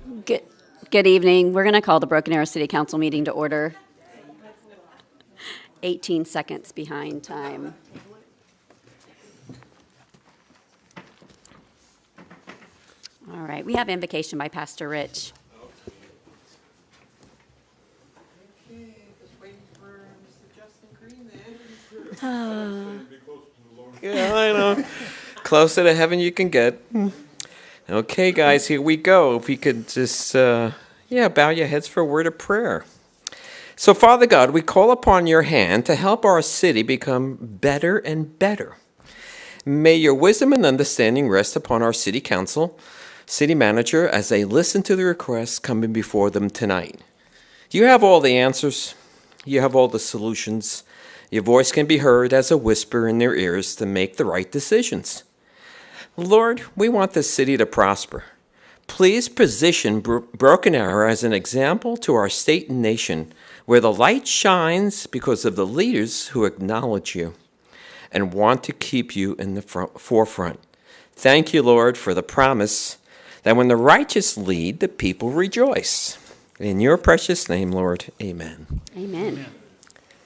Good, good evening. We're going to call the Broken Arrow City Council meeting to order. 18 seconds behind time. All right, we have invocation by Pastor Rich. Yeah, I know. Closer to heaven you can get. Okay, guys, here we go. If we could just, bow your heads for a word of prayer. So, Father God, we call upon your hand to help our city become better and better. May your wisdom and understanding rest upon our city council, city manager, as they listen to the requests coming before them tonight. You have all the answers. You have all the solutions. Your voice can be heard as a whisper in their ears to make the right decisions. Lord, we want this city to prosper. Please position Broken Arrow as an example to our state and nation, where the light shines because of the leaders who acknowledge you and want to keep you in the forefront. Thank you, Lord, for the promise that when the righteous lead, the people rejoice. In your precious name, Lord, amen. Amen.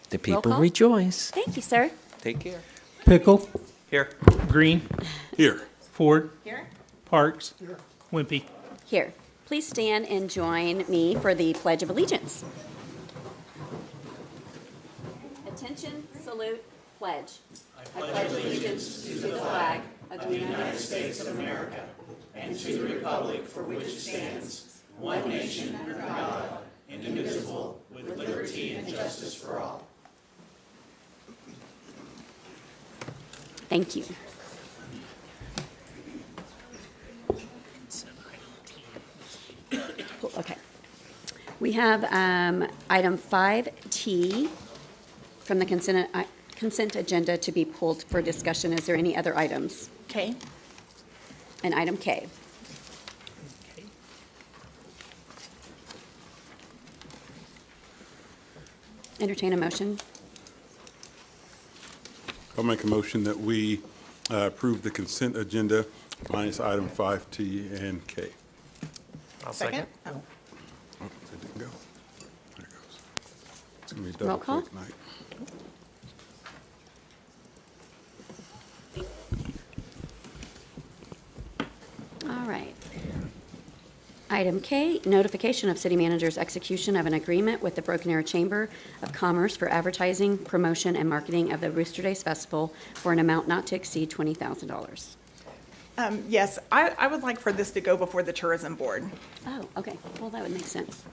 The people rejoice. Thank you, sir. Take care. Pickle. Here. Green. Here. Ford. Here. Parks. Here. Wimpy. Here. Please stand and join me for the Pledge of Allegiance. Attention, salute, pledge. I pledge allegiance to the flag of the United States of America and to the republic for which it stands, one nation under God, indivisible, with liberty and justice for all. Thank you. Okay. We have item 5T from the consent agenda to be pulled for discussion. Is there any other items? K. And item K. Entertain a motion. I'll make a motion that we approve the consent agenda minus item 5T and K. I'll Second. Oh, it didn't go. There it goes. It's going to be Roll double call. quick night. All right. Item K, notification of city manager's execution of an agreement with the Broken Arrow Chamber of Commerce for advertising, promotion, and marketing of the Rooster Days Festival for an amount not to exceed $20,000. Yes, I would like for this to go before the tourism board. Oh, okay. Well, that would make sense.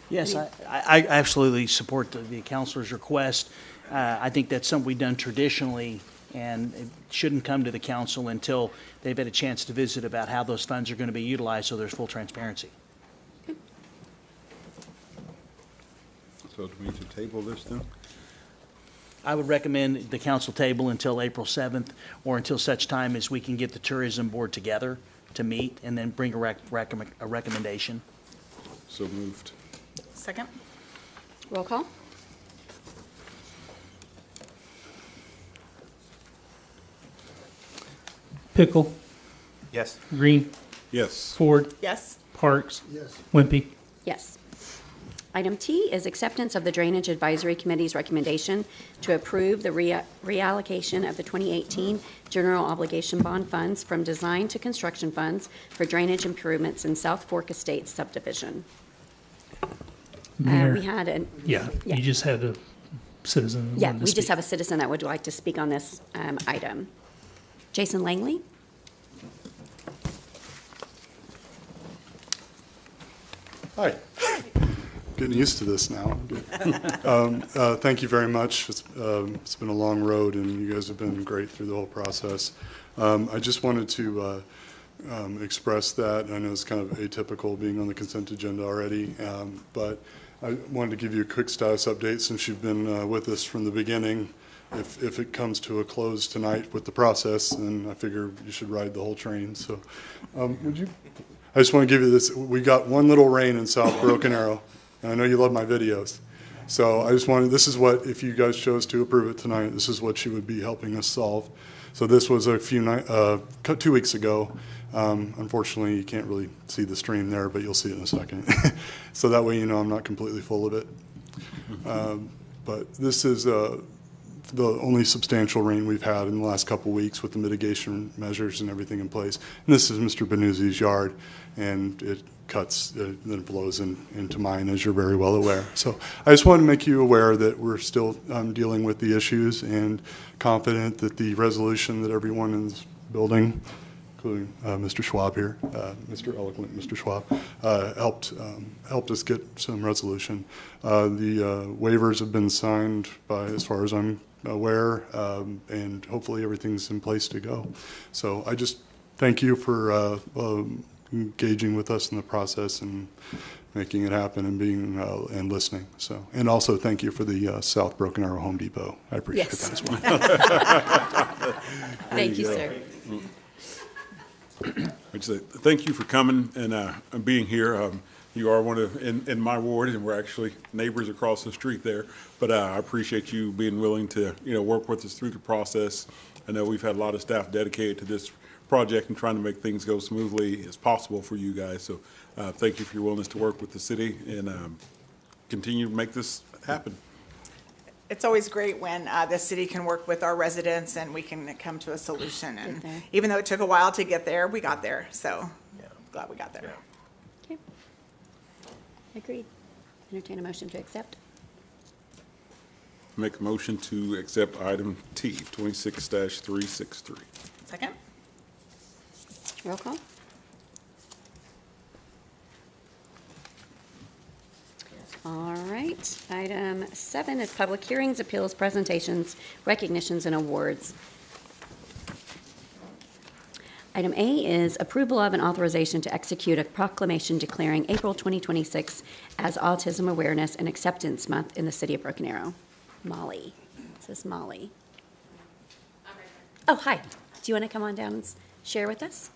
Yes, I absolutely support the councilor's request. I think that's something we've done traditionally, and it shouldn't come to the council until they've had a chance to visit about how those funds are going to be utilized, so there's full transparency. So do we need to table this then? I would recommend the council table until April 7th, or until such time as we can get the tourism board together to meet and then bring a recommendation. So moved. Second. Roll call. Pickle. Yes. Green. Yes. Ford. Yes. Parks. Yes. Wimpy. Yes. Item T is acceptance of the Drainage Advisory Committee's recommendation to approve the reallocation of the 2018 general obligation bond funds from design to construction funds for drainage improvements in South Fork Estates subdivision. Mayor, We had an, yeah, yeah. you just had a citizen. that yeah, wanted to we just speak. have a citizen that would like to speak on this item. Jason Langley? Hi. Getting used to this now. Thank you very much. It's been a long road, and you guys have been great through the whole process. I just wanted to express that. I know it's kind of atypical being on the consent agenda already, but I wanted to give you a quick status update since you've been with us from the beginning. If it comes to a close tonight with the process, then I figure you should ride the whole train. So I just want to give you this. We got one little rain in South Broken Arrow, and I know you love my videos. So I just wanted, this is what, if you guys chose to approve it tonight, this is what you would be helping us solve. So this was 2 weeks ago. Unfortunately, you can't really see the stream there, but you'll see it in a second. So that way you know I'm not completely full of it. But this is the only substantial rain we've had in the last couple weeks with the mitigation measures and everything in place. And this is Mr. Benuzzi's yard, and it cuts, then flows into mine, as you're very well aware. So I just wanted to make you aware that we're still dealing with the issues, and confident that the resolution that everyone in this building, including Mr. Schwab here, Mr. Eloquent, Mr. Schwab, helped us get some resolution. The waivers have been signed by, as far as I'm aware, and hopefully everything's in place to go. So I just thank you for engaging with us in the process and making it happen and being and listening. So, and also thank you for the South Broken Arrow Home Depot. I appreciate Yes. that as well. Thank you, sir. I'd say thank you for coming and being here. You are one of, in my ward, and we're actually neighbors across the street there, but I appreciate you being willing to, work with us through the process. I know we've had a lot of staff dedicated to this project and trying to make things go smoothly as possible for you guys. So thank you for your willingness to work with the city and continue to make this happen. It's always great when the city can work with our residents and we can come to a solution. And there. even though it took a while to get there, we got there. So glad we got there. Okay. Agreed. Entertain a motion to accept. Make a motion to accept item T, 26-363. Second? Roll call. All right. Item 7 is public hearings, appeals, presentations, recognitions, and awards. Item A is approval of an authorization to execute a proclamation declaring April 2026 as Autism Awareness and Acceptance Month in the city of Broken Arrow. Molly. This is Molly. Oh, hi. Do you want to come on down and share with us?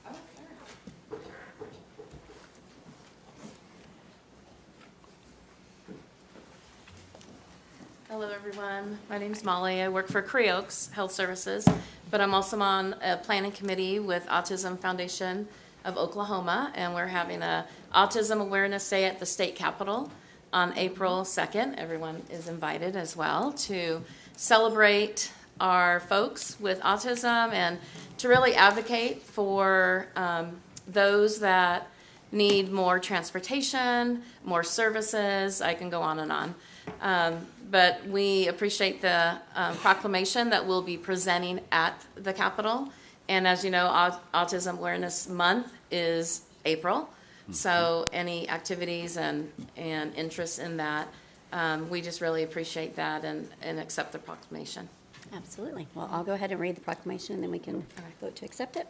Hello, everyone. My name's Molly. I work for Creoaks Health Services, but I'm also on a planning committee with Autism Foundation of Oklahoma, and we're having a Autism Awareness Day at the state capitol on April 2nd. Everyone is invited as well to celebrate our folks with autism and to really advocate for those that need more transportation, more services. I can go on and on. But we appreciate the proclamation that we'll be presenting at the Capitol. And as you know, Autism Awareness Month is April. So any activities and interest in that, we just really appreciate that and accept the proclamation. Absolutely. Well, I'll go ahead and read the proclamation, and then we can vote to accept it.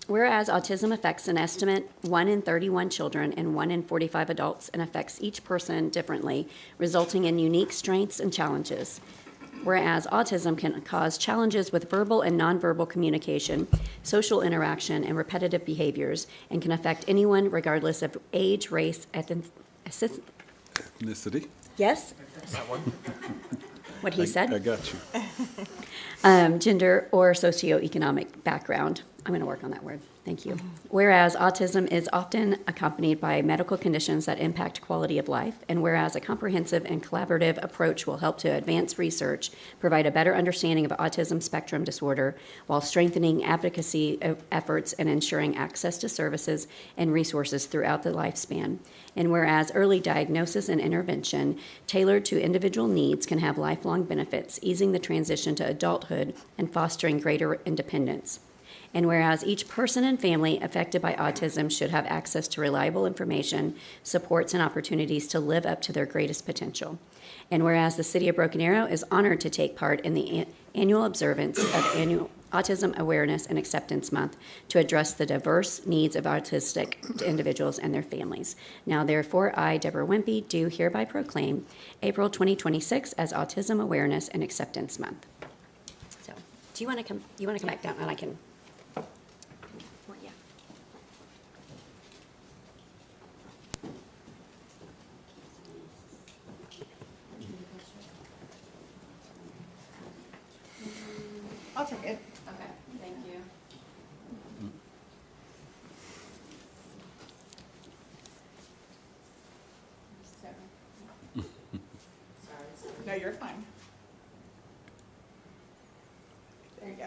Whereas autism affects an estimate 1 in 31 children and 1 in 45 adults and affects each person differently, resulting in unique strengths and challenges. Whereas autism can cause challenges with verbal and nonverbal communication, social interaction, and repetitive behaviors, and can affect anyone regardless of age, race, Ethnicity. yes? What he said? I got you. Gender or socioeconomic background. I'm going to work on that word. Thank you. Whereas autism is often accompanied by medical conditions that impact quality of life, and whereas a comprehensive and collaborative approach will help to advance research, provide a better understanding of autism spectrum disorder, while strengthening advocacy efforts and ensuring access to services and resources throughout the lifespan. And whereas early diagnosis and intervention tailored to individual needs can have lifelong benefits, easing the transition to adulthood and fostering greater independence. And whereas each person and family affected by autism should have access to reliable information, supports, and opportunities to live up to their greatest potential. And whereas the City of Broken Arrow is honored to take part in the annual observance of annual Autism Awareness and Acceptance Month to address the diverse needs of autistic individuals and their families. Now, therefore, I, Deborah Wimpy, do hereby proclaim April 2026 as Autism Awareness and Acceptance Month. So, do you want to come? You want to come back down, and I can. Yeah. I'll take it. No, you're fine. There you go.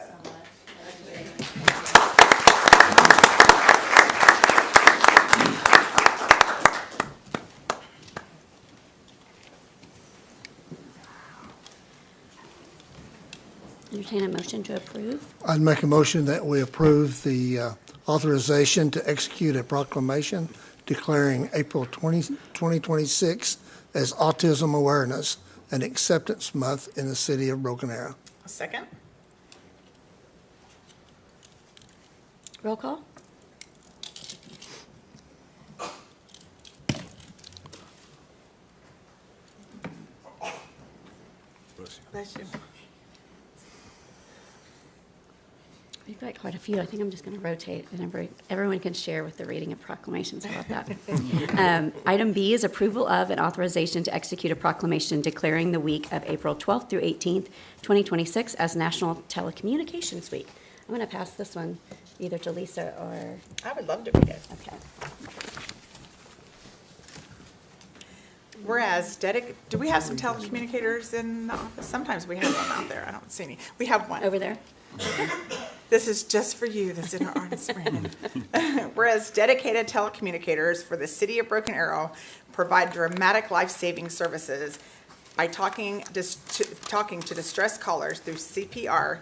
Entertain a motion to approve. I'd make a motion that we approve the authorization to execute a proclamation declaring April 2026 as Autism Awareness and Acceptance Month in the city of Broken Arrow. A second? Roll call. Bless you. We've got quite a few. I think I'm just going to rotate, and everyone can share with the reading of proclamations. How about that? Item B is approval of and authorization to execute a proclamation declaring the week of April 12th through 18th, 2026 as National Telecommunications Week. I'm going to pass this one either to Lisa or... I would love to read it. Okay. Whereas, do we have some telecommunicators in the office? Sometimes we have one out there. I don't see any. We have one. Over there. This is just for you, the center artist, Brandon. Whereas dedicated telecommunicators for the city of Broken Arrow provide dramatic life-saving services by talking to distressed callers through CPR,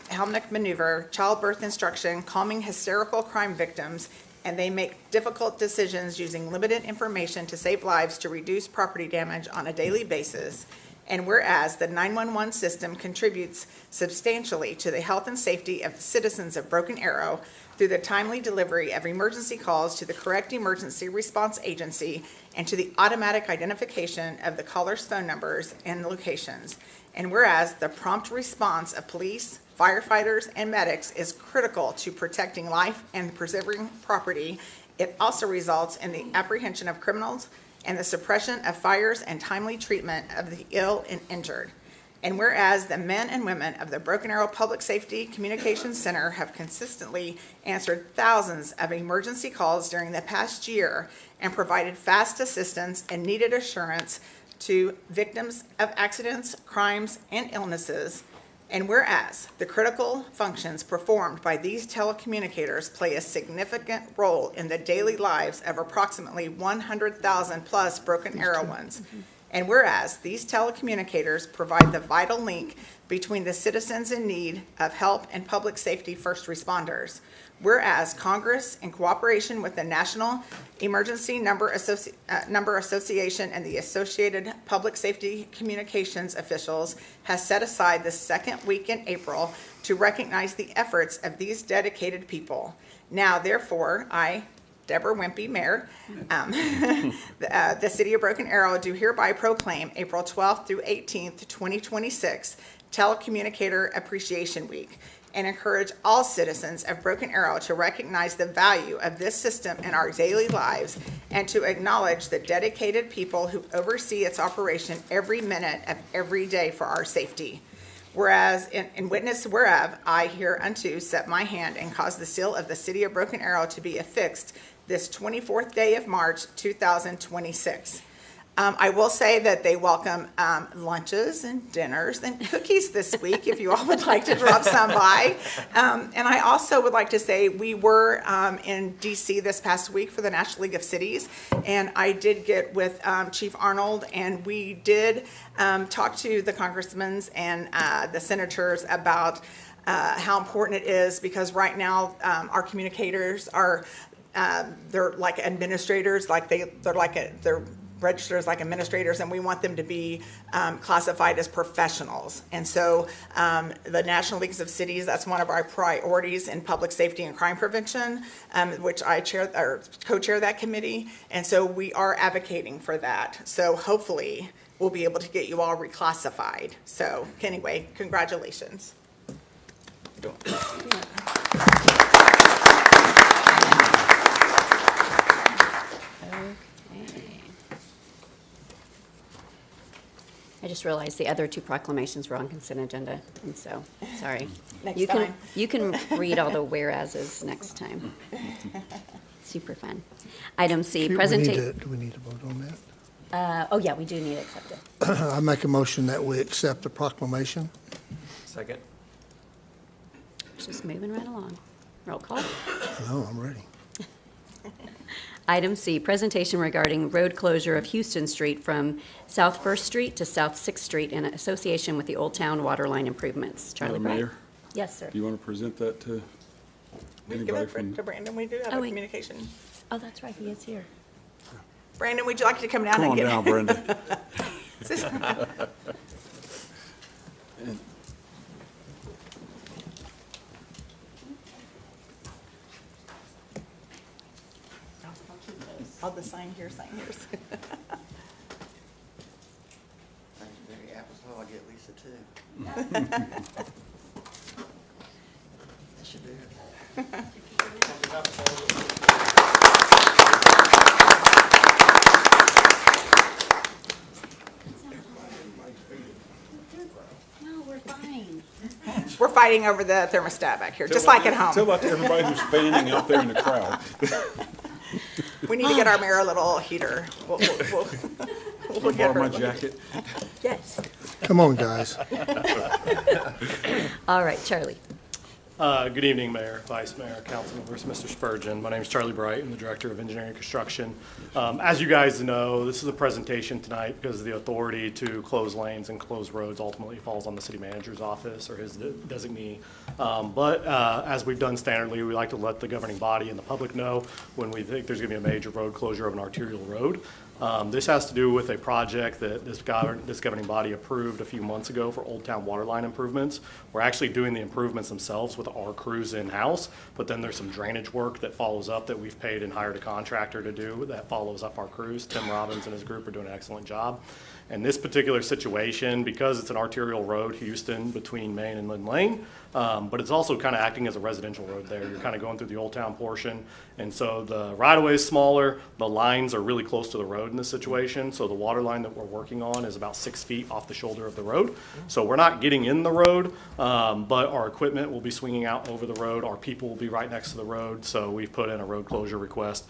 Helmnick maneuver, childbirth instruction, calming hysterical crime victims, and they make difficult decisions using limited information to save lives to reduce property damage on a daily basis. And whereas the 911 system contributes substantially to the health and safety of the citizens of Broken Arrow through the timely delivery of emergency calls to the correct emergency response agency and to the automatic identification of the caller's phone numbers and locations. And whereas the prompt response of police, firefighters, and medics is critical to protecting life and preserving property, it also results in the apprehension of criminals and the suppression of fires and timely treatment of the ill and injured. And whereas the men and women of the Broken Arrow Public Safety Communications Center have consistently answered thousands of emergency calls during the past year and provided fast assistance and needed assurance to victims of accidents, crimes, and illnesses. And whereas the critical functions performed by these telecommunicators play a significant role in the daily lives of approximately 100,000 plus Broken Arrowans. And whereas these telecommunicators provide the vital link between the citizens in need of help and public safety first responders. Whereas Congress, in cooperation with the National Emergency Number Association and the Associated Public Safety Communications officials, has set aside the second week in April to recognize the efforts of these dedicated people. Now, therefore, I, Deborah Wimpy, Mayor, the City of Broken Arrow, do hereby proclaim April 12th through 18th, 2026, Telecommunicator Appreciation Week, and encourage all citizens of Broken Arrow to recognize the value of this system in our daily lives and to acknowledge the dedicated people who oversee its operation every minute of every day for our safety. Whereas, in witness whereof, I hereunto set my hand and cause the seal of the City of Broken Arrow to be affixed this 24th day of March, 2026. I will say that they welcome lunches and dinners and cookies this week if you all would like to drop some by. And I also would like to say we were in D.C. this past week for the National League of Cities, and I did get with Chief Arnold, and we did talk to the congressmen and the senators about how important it is, because right now our communicators are they're like administrators, like they're registered as like administrators, and we want them to be classified as professionals. And so the National Leagues of Cities, that's one of our priorities in public safety and crime prevention, which I chair or co-chair that committee. And so we are advocating for that. So hopefully we'll be able to get you all reclassified. So anyway, congratulations. I just realized the other two proclamations were on consent agenda, and so, sorry. Next time. You can read all the whereases next time. Super fun. Item C, Do presentation. we need to vote on that? Oh, yeah, we do need to accept it. I make a motion that we accept the proclamation. Second. Just moving right along. Roll call. No, I'm ready. Item C, presentation regarding road closure of Houston Street from South First Street to South Sixth Street in association with the Old Town water line improvements. Charlie Bright? Mayor, Yes, sir. do you want to present that to We give anybody it from? to Brandon, we do have Oh, a wait. communication. Oh, that's right, he is here. Brandon, would you like to come down Come and on get? down, Brenda. I'll just sign here, sign here. Very apropos, I'll get Lisa too. That should do it. No, we're fine. We're fighting over the thermostat back here, just like at Tell home. that to everybody who's fanning out there in the crowd. We need to get our mayor a little heater. We'll Wanna get borrow her. my jacket? Yes. Come on, guys. All right, Charlie. Good evening, Mayor, Vice Mayor, Council members, Mr. Spurgeon. My name is Charlie Bright. I'm the Director of Engineering and Construction. As you guys know, this is a presentation tonight because the authority to close lanes and close roads ultimately falls on the city manager's office or his designee. But as we've done standardly, we like to let the governing body and the public know when we think there's going to be a major road closure of an arterial road. This has to do with a project that this governing body approved a few months ago for Old Town water line improvements. We're actually doing the improvements themselves with our crews in-house, but then there's some drainage work that follows up that we've paid and hired a contractor to do that follows up our crews. Tim Robbins and his group are doing an excellent job. In this particular situation, because it's an arterial road, Houston, between Main and Lynn Lane, but it's also kind of acting as a residential road there. You're kind of going through the Old Town portion, and so the right-of-way is smaller. The lines are really close to the road in this situation, so the water line that we're working on is about 6 feet off the shoulder of the road. So we're not getting in the road, but our equipment will be swinging out over the road. Our people will be right next to the road, so we've put in a road closure request.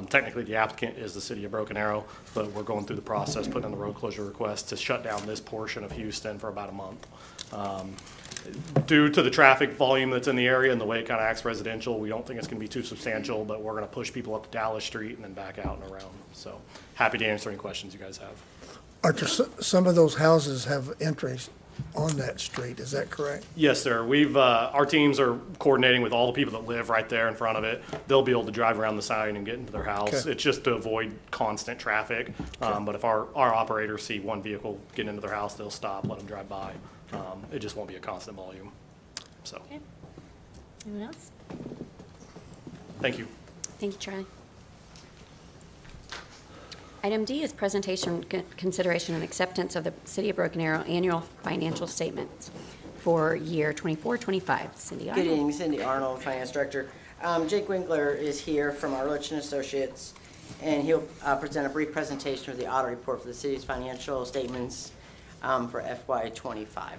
Technically, the applicant is the city of Broken Arrow, but we're going through the process, putting in the road closure request to shut down this portion of Houston for about a month. Due to the traffic volume that's in the area and the way it kind of acts residential, we don't think it's going to be too substantial, but we're going to push people up to Dallas Street and then back out and around. So happy to answer any questions you guys have. Are there some of those houses have entries on that street, is that correct? Yes, sir. We've, our teams are coordinating with all the people that live right there in front of it. They'll be able to drive around the side and get into their house. Okay. It's just to avoid constant traffic. But if our operators see one vehicle get into their house, they'll stop, let them drive by. It just won't be a constant volume. So, Okay. Anyone else? thank you. Thank you, Charlie. Item D is presentation, consideration, and acceptance of the City of Broken Arrow annual financial statements for year 24-25. Cindy Good Arnold. evening, Cindy Arnold, Finance Director. Jake Winkler is here from our Roach and Associates, and he'll present a brief presentation of the audit report for the city's financial statements for FY25.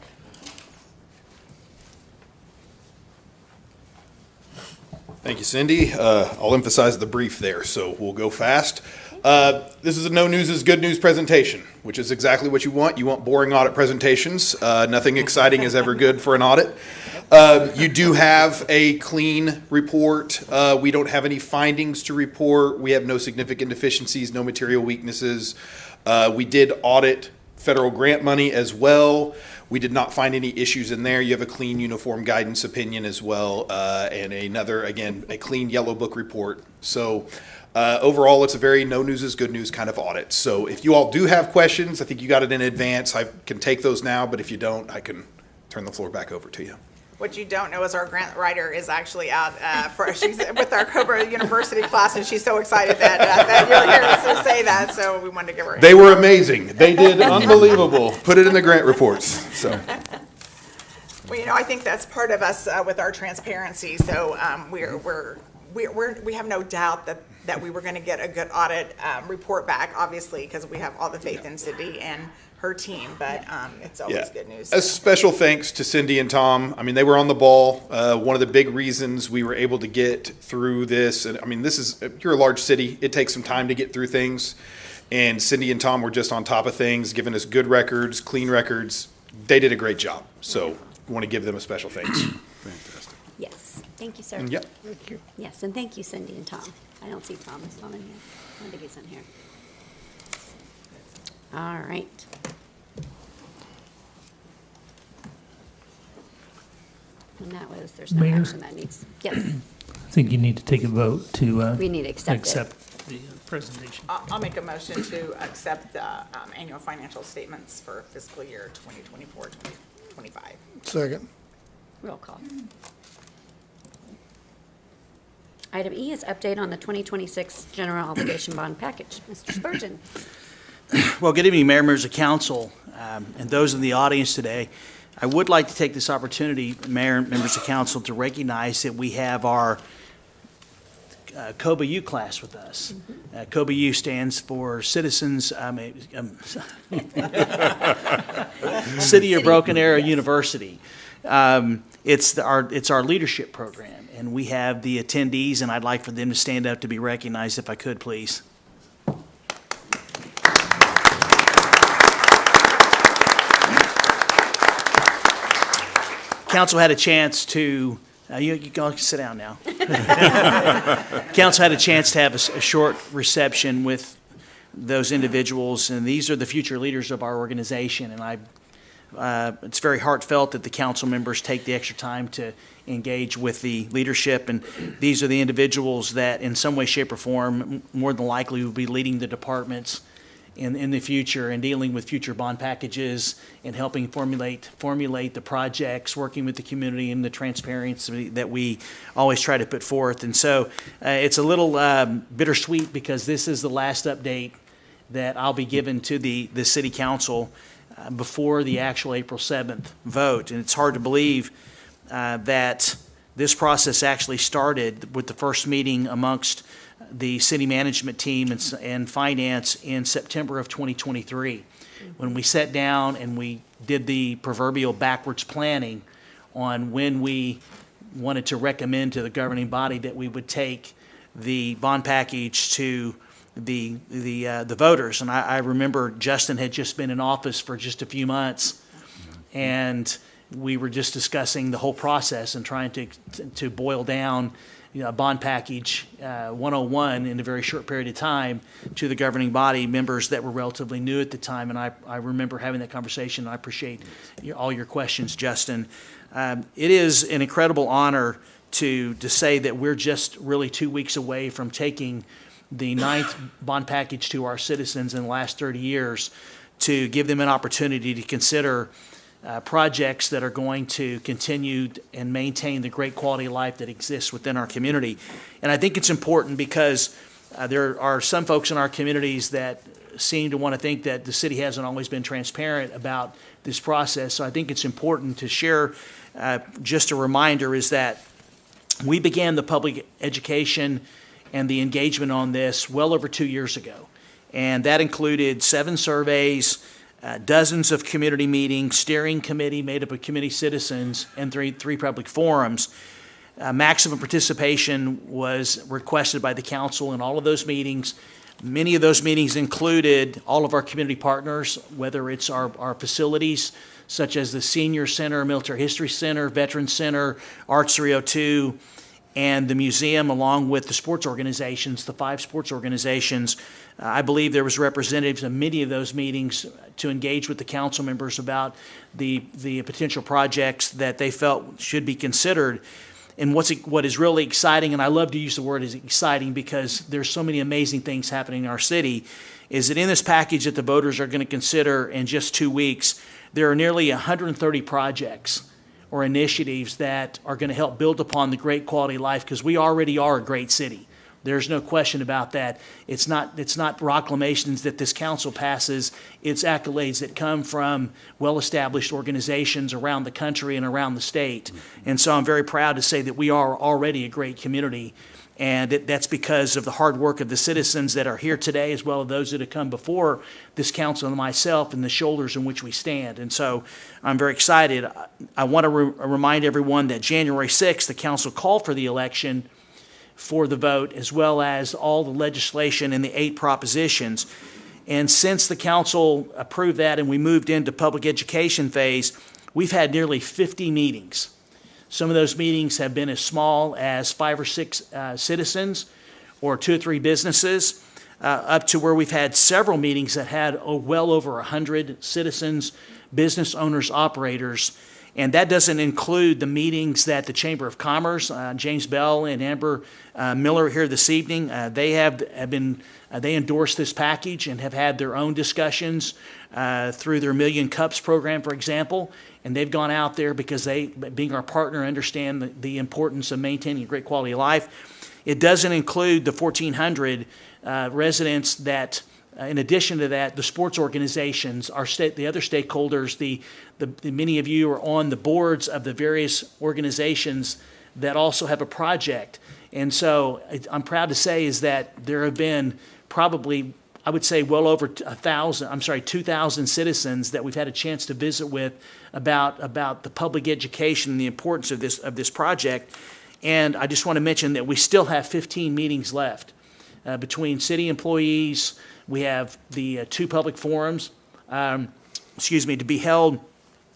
Thank you, Cindy. I'll emphasize the brief there, so we'll go fast. This is a no news is good news presentation, which is exactly what you want. You want boring audit presentations. Nothing exciting is ever good for an audit. You do have a clean report. We don't have any findings to report. We have no significant deficiencies, no material weaknesses. We did audit federal grant money as well. We did not find any issues in there. You have a clean uniform guidance opinion as well, and another, again, a clean yellow book report. So overall, it's a very no news is good news kind of audit. So if you all do have questions, I think you got it in advance. I can take those now, but if you don't, I can turn the floor back over to you. What you don't know is our grant writer is actually out she's with our Cobra University class, and she's so excited that you're here to say that, so we wanted to give her. They were amazing. They did unbelievable. Put it in the grant reports. So. Well, you know, I think that's part of us with our transparency. So we have no doubt that we were going to get a good audit report back, obviously, because we have all the faith in Cindy and her team. But it's always good news. A special thanks to Cindy and Tom. I mean, they were on the ball. One of the big reasons we were able to get through this, and I mean, you're a large city. It takes some time to get through things. And Cindy and Tom were just on top of things, giving us good records, clean records. They did a great job. So we want to give them a special thanks. Fantastic. Yes, thank you, sir. Yep. Thank you. Yes, and thank you, Cindy and Tom. I don't see Tom. Is Tom in here? I don't think he's in here. All right. And that was, there's no Mayor? action that needs, yes, I think you need to take a vote to we need to accept it. accept the presentation. I'll make a motion to accept the annual financial statements for fiscal year 2024, 2025. Second. Roll call. Item E is update on the 2026 general obligation bond package. Mr. Spurgeon. Well, good evening, Mayor, members of council, and those in the audience today. I would like to take this opportunity, Mayor and members of council, to recognize that we have our COBA U class with us. COBA U stands for Citizens, City of Broken Arrow University. It's our leadership program, and we have the attendees, and I'd like for them to stand up to be recognized, if I could, please. Council had a chance to, you can sit down now. Council had a chance to have a short reception with those individuals, and these are the future leaders of our organization. And it's very heartfelt that the council members take the extra time to engage with the leadership. And these are the individuals that in some way, shape, or form, more than likely will be leading the departments in the future and dealing with future bond packages and helping formulate the projects, working with the community and the transparency that we always try to put forth. And so it's a little bittersweet because this is the last update that I'll be given to the city council before the actual April 7th vote. And it's hard to believe that this process actually started with the first meeting amongst the city management team and finance in September of 2023, when we sat down and we did the proverbial backwards planning on when we wanted to recommend to the governing body that we would take the bond package to the voters. And I remember Justin had just been in office for just a few months, and we were just discussing the whole process and trying to boil down a bond package 101 in a very short period of time to the governing body members that were relatively new at the time. And I remember having that conversation, and I appreciate all your questions, Justin. It is an incredible honor to say that we're just really 2 weeks away from taking the 9th bond package to our citizens in the last 30 years to give them an opportunity to consider projects that are going to continue and maintain the great quality of life that exists within our community. And I think it's important because there are some folks in our communities that seem to want to think that the city hasn't always been transparent about this process. So I think it's important to share just a reminder is that we began the public education and the engagement on this well over 2 years ago. And that included 7 surveys, dozens of community meetings, steering committee made up of community citizens, and three public forums. Maximum participation was requested by the council in all of those meetings. Many of those meetings included all of our community partners, whether it's our facilities, such as the Senior Center, Military History Center, Veterans Center, Arts 302, and the museum, along with the sports organizations, the 5 sports organizations. I believe there was representatives in many of those meetings to engage with the council members about the potential projects that they felt should be considered. And what is really exciting, and I love to use the word is exciting because there's so many amazing things happening in our city, is that in this package that the voters are going to consider in just 2 weeks, there are nearly 130 projects or initiatives that are going to help build upon the great quality of life, because we already are a great city. There's no question about that. It's not proclamations that this council passes. It's accolades that come from well-established organizations around the country and around the state. And so I'm very proud to say that we are already a great community. And that's because of the hard work of the citizens that are here today, as well as those that have come before this council and myself, and the shoulders in which we stand. And so I'm very excited. I want to remind everyone that January 6th, the council called for the election for the vote, as well as all the legislation and the 8 propositions. And since the council approved that and we moved into public education phase, we've had nearly 50 meetings. Some of those meetings have been as small as 5 or 6 citizens or 2 or 3 businesses, up to where we've had several meetings that had well over 100 citizens, business owners, operators. And that doesn't include the meetings that the Chamber of Commerce, James Bell and Amber Miller here this evening, they endorsed this package and have had their own discussions through their Million Cups program, for example. And they've gone out there because they, being our partner, understand the importance of maintaining a great quality of life. It doesn't include the 1,400 residents that, in addition to that, the sports organizations, the other stakeholders, the many of you are on the boards of the various organizations that also have a project. And so I'm proud to say is that there have been probably, I would say, well over 2,000 citizens that we've had a chance to visit with about the public education and the importance of this project. And I just want to mention that we still have 15 meetings left between city employees. We have the 2 public forums, to be held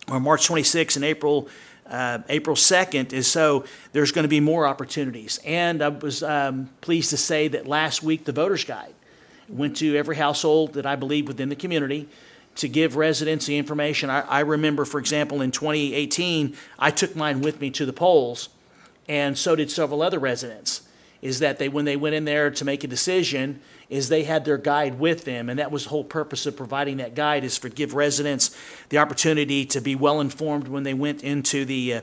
on March 26th and April 2nd. And so there's going to be more opportunities. And I was pleased to say that last week the voter's guide went to every household that I believe within the community to give residents the information. I remember, for example, in 2018, I took mine with me to the polls, and so did several other residents, is that when they went in there to make a decision, is they had their guide with them, and that was the whole purpose of providing that guide, is to give residents the opportunity to be well informed when they went into the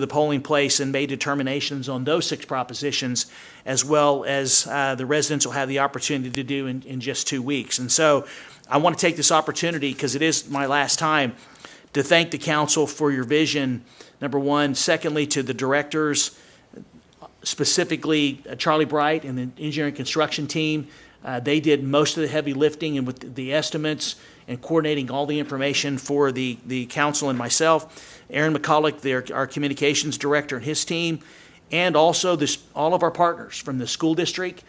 polling place and made determinations on those 6 propositions, as well as the residents will have the opportunity to do in just 2 weeks. And so I want to take this opportunity, because it is my last time, to thank the council for your vision, number one. Secondly, to the directors, specifically Charlie Bright and the engineering construction team. They did most of the heavy lifting and with the estimates and coordinating all the information for the council and myself. Aaron McCulloch, our communications director, and his team, and also all of our partners, from the school district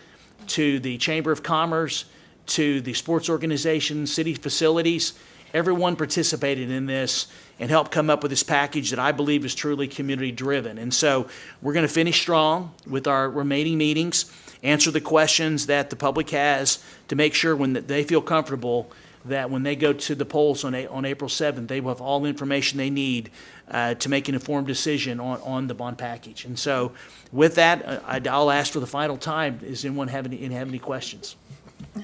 to the Chamber of Commerce to the sports organizations, city facilities. Everyone participated in this and helped come up with this package that I believe is truly community-driven. And so we're going to finish strong with our remaining meetings, answer the questions that the public has to make sure when they feel comfortable that when they go to the polls on April 7th, they will have all the information they need to make an informed decision on the bond package. And so with that, I'll ask for the final time, does anyone have any questions? A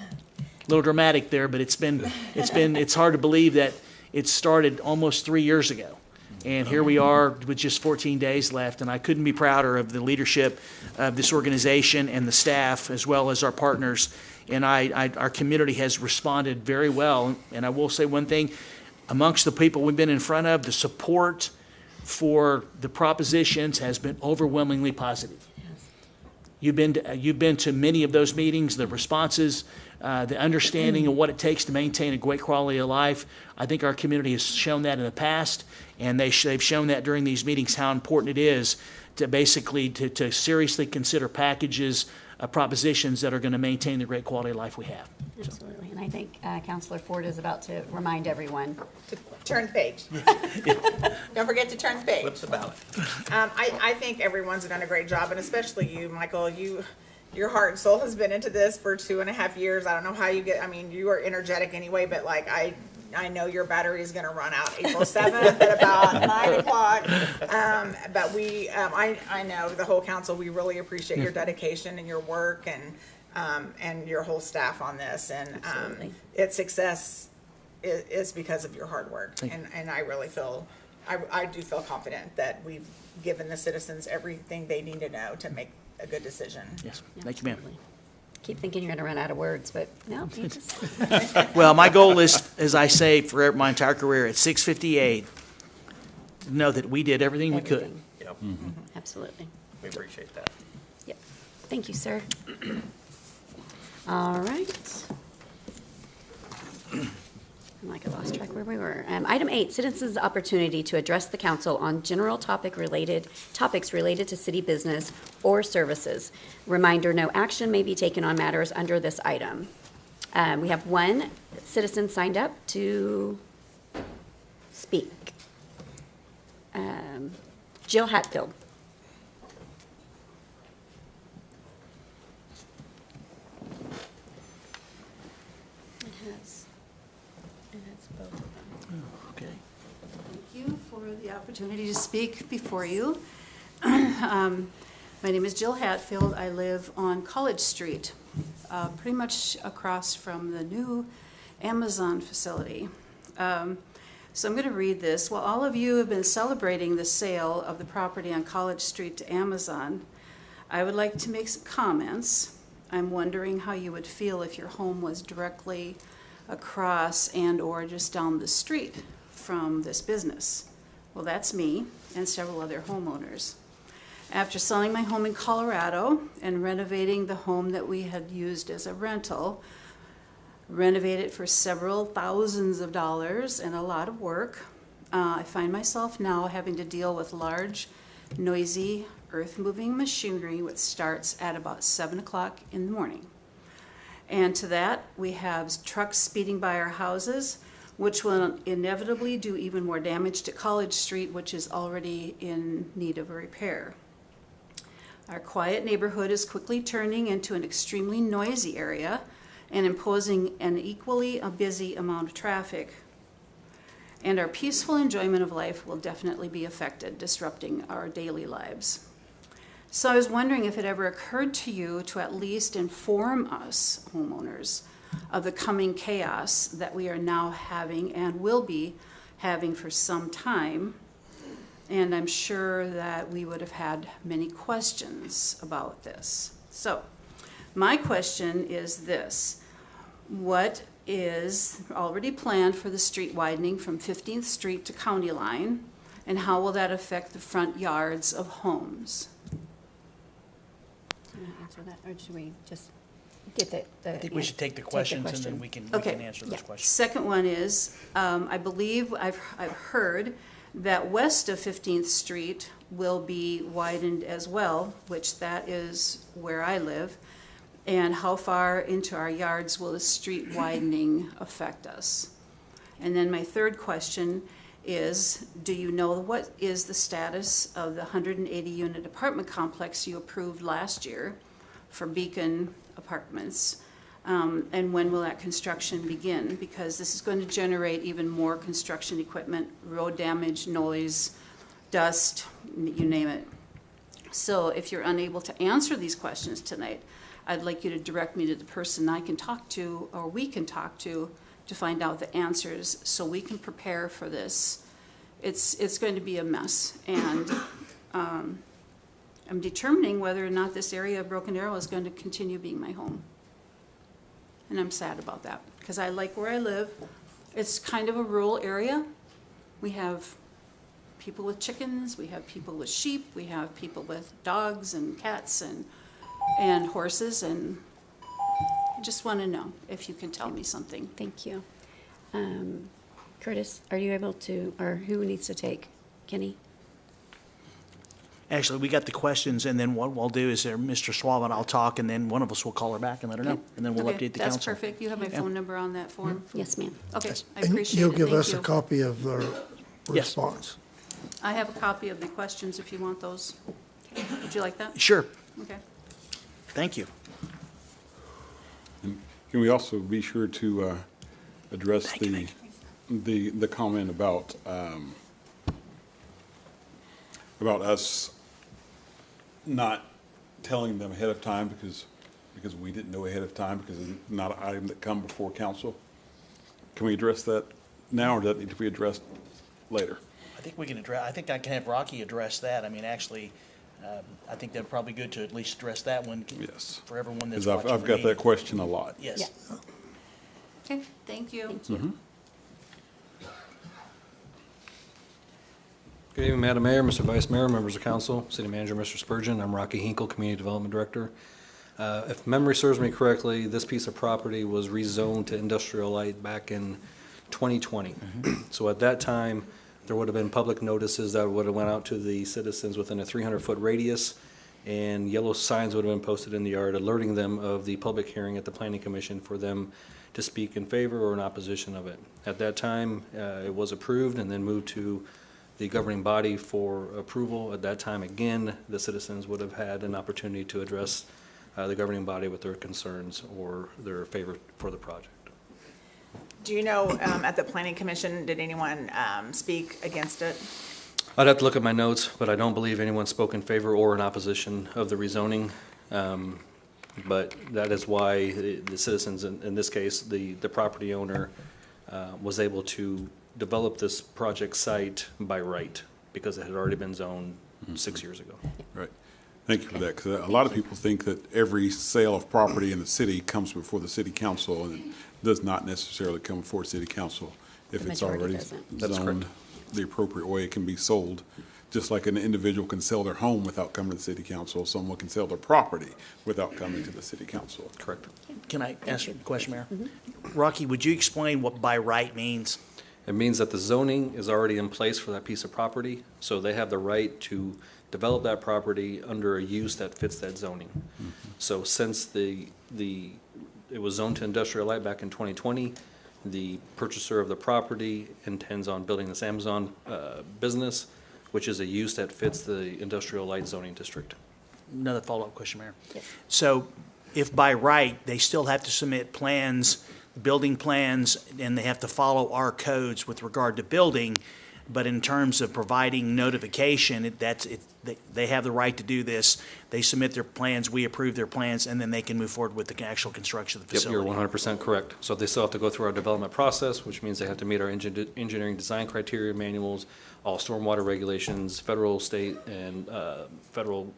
little dramatic there, but it's hard to believe that it started almost 3 years ago. And here we are with just 14 days left, and I couldn't be prouder of the leadership of this organization and the staff, as well as our partners. And our community has responded very well. And I will say one thing, amongst the people we've been in front of, the support for the propositions has been overwhelmingly positive. You've been to many of those meetings, the responses, the understanding of what it takes to maintain a great quality of life. I think our community has shown that in the past, and they've shown that during these meetings how important it is to basically to seriously consider packages of propositions that are going to maintain the great quality of life we have. Absolutely, and I think Councilor Ford is about to remind everyone To turn the page. Don't forget to turn the page. Flip the ballot. I think everyone's done a great job, and especially you, Michael. Your heart and soul has been into this for 2.5 years. I don't know how you you are energetic anyway, but like I know your battery is going to run out April 7th at about 9 o'clock. But I know the whole council, we really appreciate your dedication and your work and your whole staff on this. And its success is because of your hard work. And I really I do feel confident that we've given the citizens everything they need to know to make a good decision. Yes, thank you, ma'am. keep thinking you're going to run out of words, but no, you just. Well, my goal is, as I say, for my entire career, at 6:58, to know that we did everything we could. Yep. Absolutely. We appreciate that. Yep. Thank you, sir. All right. Like I lost track where we were. Item 8, citizens' opportunity to address the council on general topics related to city business or services. Reminder, no action may be taken on matters under this item. We have one citizen signed up to speak. Jill Hatfield. It has both of them. Okay. Thank you for the opportunity to speak before you. My name is Jill Hatfield. I live on College Street, pretty much across from the new Amazon facility. So I'm going to read this. While all of you have been celebrating the sale of the property on College Street to Amazon, I would like to make some comments. I'm wondering how you would feel if your home was directly across and or just down the street from this business. Well, that's me and several other homeowners. After selling my home in Colorado and renovating the home that we had used as a rental, renovated for several thousands of dollars and a lot of work, I find myself now having to deal with large, noisy, earth-moving machinery which starts at about 7 o'clock in the morning. And to that, we have trucks speeding by our houses, which will inevitably do even more damage to College Street, which is already in need of a repair. Our quiet neighborhood is quickly turning into an extremely noisy area and imposing an equally busy amount of traffic. And our peaceful enjoyment of life will definitely be affected, disrupting our daily lives. So I was wondering if it ever occurred to you to at least inform us, homeowners, of the coming chaos that we are now having and will be having for some time. And I'm sure that we would have had many questions about this. So my question is this: what is already planned for the street widening from 15th Street to County Line, and how will that affect the front yards of homes? Can I answer that, or should we just get the I think we should take the questions and then we can answer those questions. Second one is, I believe I've heard that west of 15th Street will be widened as well, which that is where I live. And how far into our yards will the street widening affect us? And then my third question is, do you know what is the status of the 180-unit apartment complex you approved last year for Beacon Apartments? And when will that construction begin? Because this is going to generate even more construction equipment, road damage, noise, dust, you name it. So if you're unable to answer these questions tonight, I'd like you to direct me to the person I can talk to, or we can talk to find out the answers so we can prepare for this. It's going to be a mess, and I'm determining whether or not this area of Broken Arrow is going to continue being my home. And I'm sad about that, because I like where I live. It's kind of a rural area. We have people with chickens, we have people with sheep, we have people with dogs and cats and horses, and I just want to know if you can tell me something. Thank you. Curtis, are you able to, or who needs to take? Kenny? Actually, we got the questions, and then what we'll do is Mr. Schwab and I'll talk, and then one of us will call her back and let her know, and then we'll Okay, update the council. that's perfect. You have my phone number on that form? Yes, ma'am. Okay, I And appreciate it. you'll give Thank us a you. copy of the Yes. response. I have a copy of the questions if you want those. Would you like that? Sure. Okay. Thank you. And can we also be sure to address the comment about us not telling them ahead of time because we didn't know ahead of time because it's not an item that come before council? Can we address that now, or does that need to be addressed later? I think we can address, I think I can have Rocky address that. I mean, actually, I think that'd probably be good to at least address that one. Yes. For everyone that's Because watching. I've got that question a lot. Yes. Okay, thank you. Mm-hmm. Good evening, Madam Mayor, Mr. Vice Mayor, members of council, City Manager, Mr. Spurgeon. I'm Rocky Hinkle, Community Development Director. If memory serves me correctly, this piece of property was rezoned to industrial light back in 2020. So at that time, there would have been public notices that would have went out to the citizens within a 300-foot radius, and yellow signs would have been posted in the yard alerting them of the public hearing at the Planning Commission for them to speak in favor or in opposition of it. At that time, it was approved and then moved to the governing body for approval. At that time, again, the citizens would have had an opportunity to address the governing body with their concerns or their favor for the project. Do you know, at the planning commission, did anyone speak against it? I'd have to look at my notes, but I don't believe anyone spoke in favor or in opposition of the rezoning. But that is why the citizens, in this case, the property owner, was able to develop this project site by right because it had already been zoned 6 years ago. Right. Thank you for that, because a lot of people think that every sale of property in the city comes before the city council, and it does not necessarily come before city council. If The it's majority already doesn't. That's zoned correct. the appropriate way, it can be sold. Just like an individual can sell their home without coming to the city council, someone can sell their property without coming to the city council. Correct. Can I ask a question, Mayor? Rocky, would you explain what by right means? It means that the zoning is already in place for that piece of property, so they have the right to develop that property under a use that fits that zoning. So since it was zoned to industrial light back in 2020, the purchaser of the property intends on building this Amazon business, which is a use that fits the industrial light zoning district. Another follow-up question, Mayor. Yes. So if by right, they still have to submit plans, building plans, and they have to follow our codes with regard to building, but in terms of providing notification, they have the right to do this. They submit their plans, we approve their plans, and then they can move forward with the actual construction of the Yep, facility. you're 100% correct. So they still have to go through our development process, which means they have to meet our engineering design criteria manuals, all stormwater regulations, federal, state, and federal,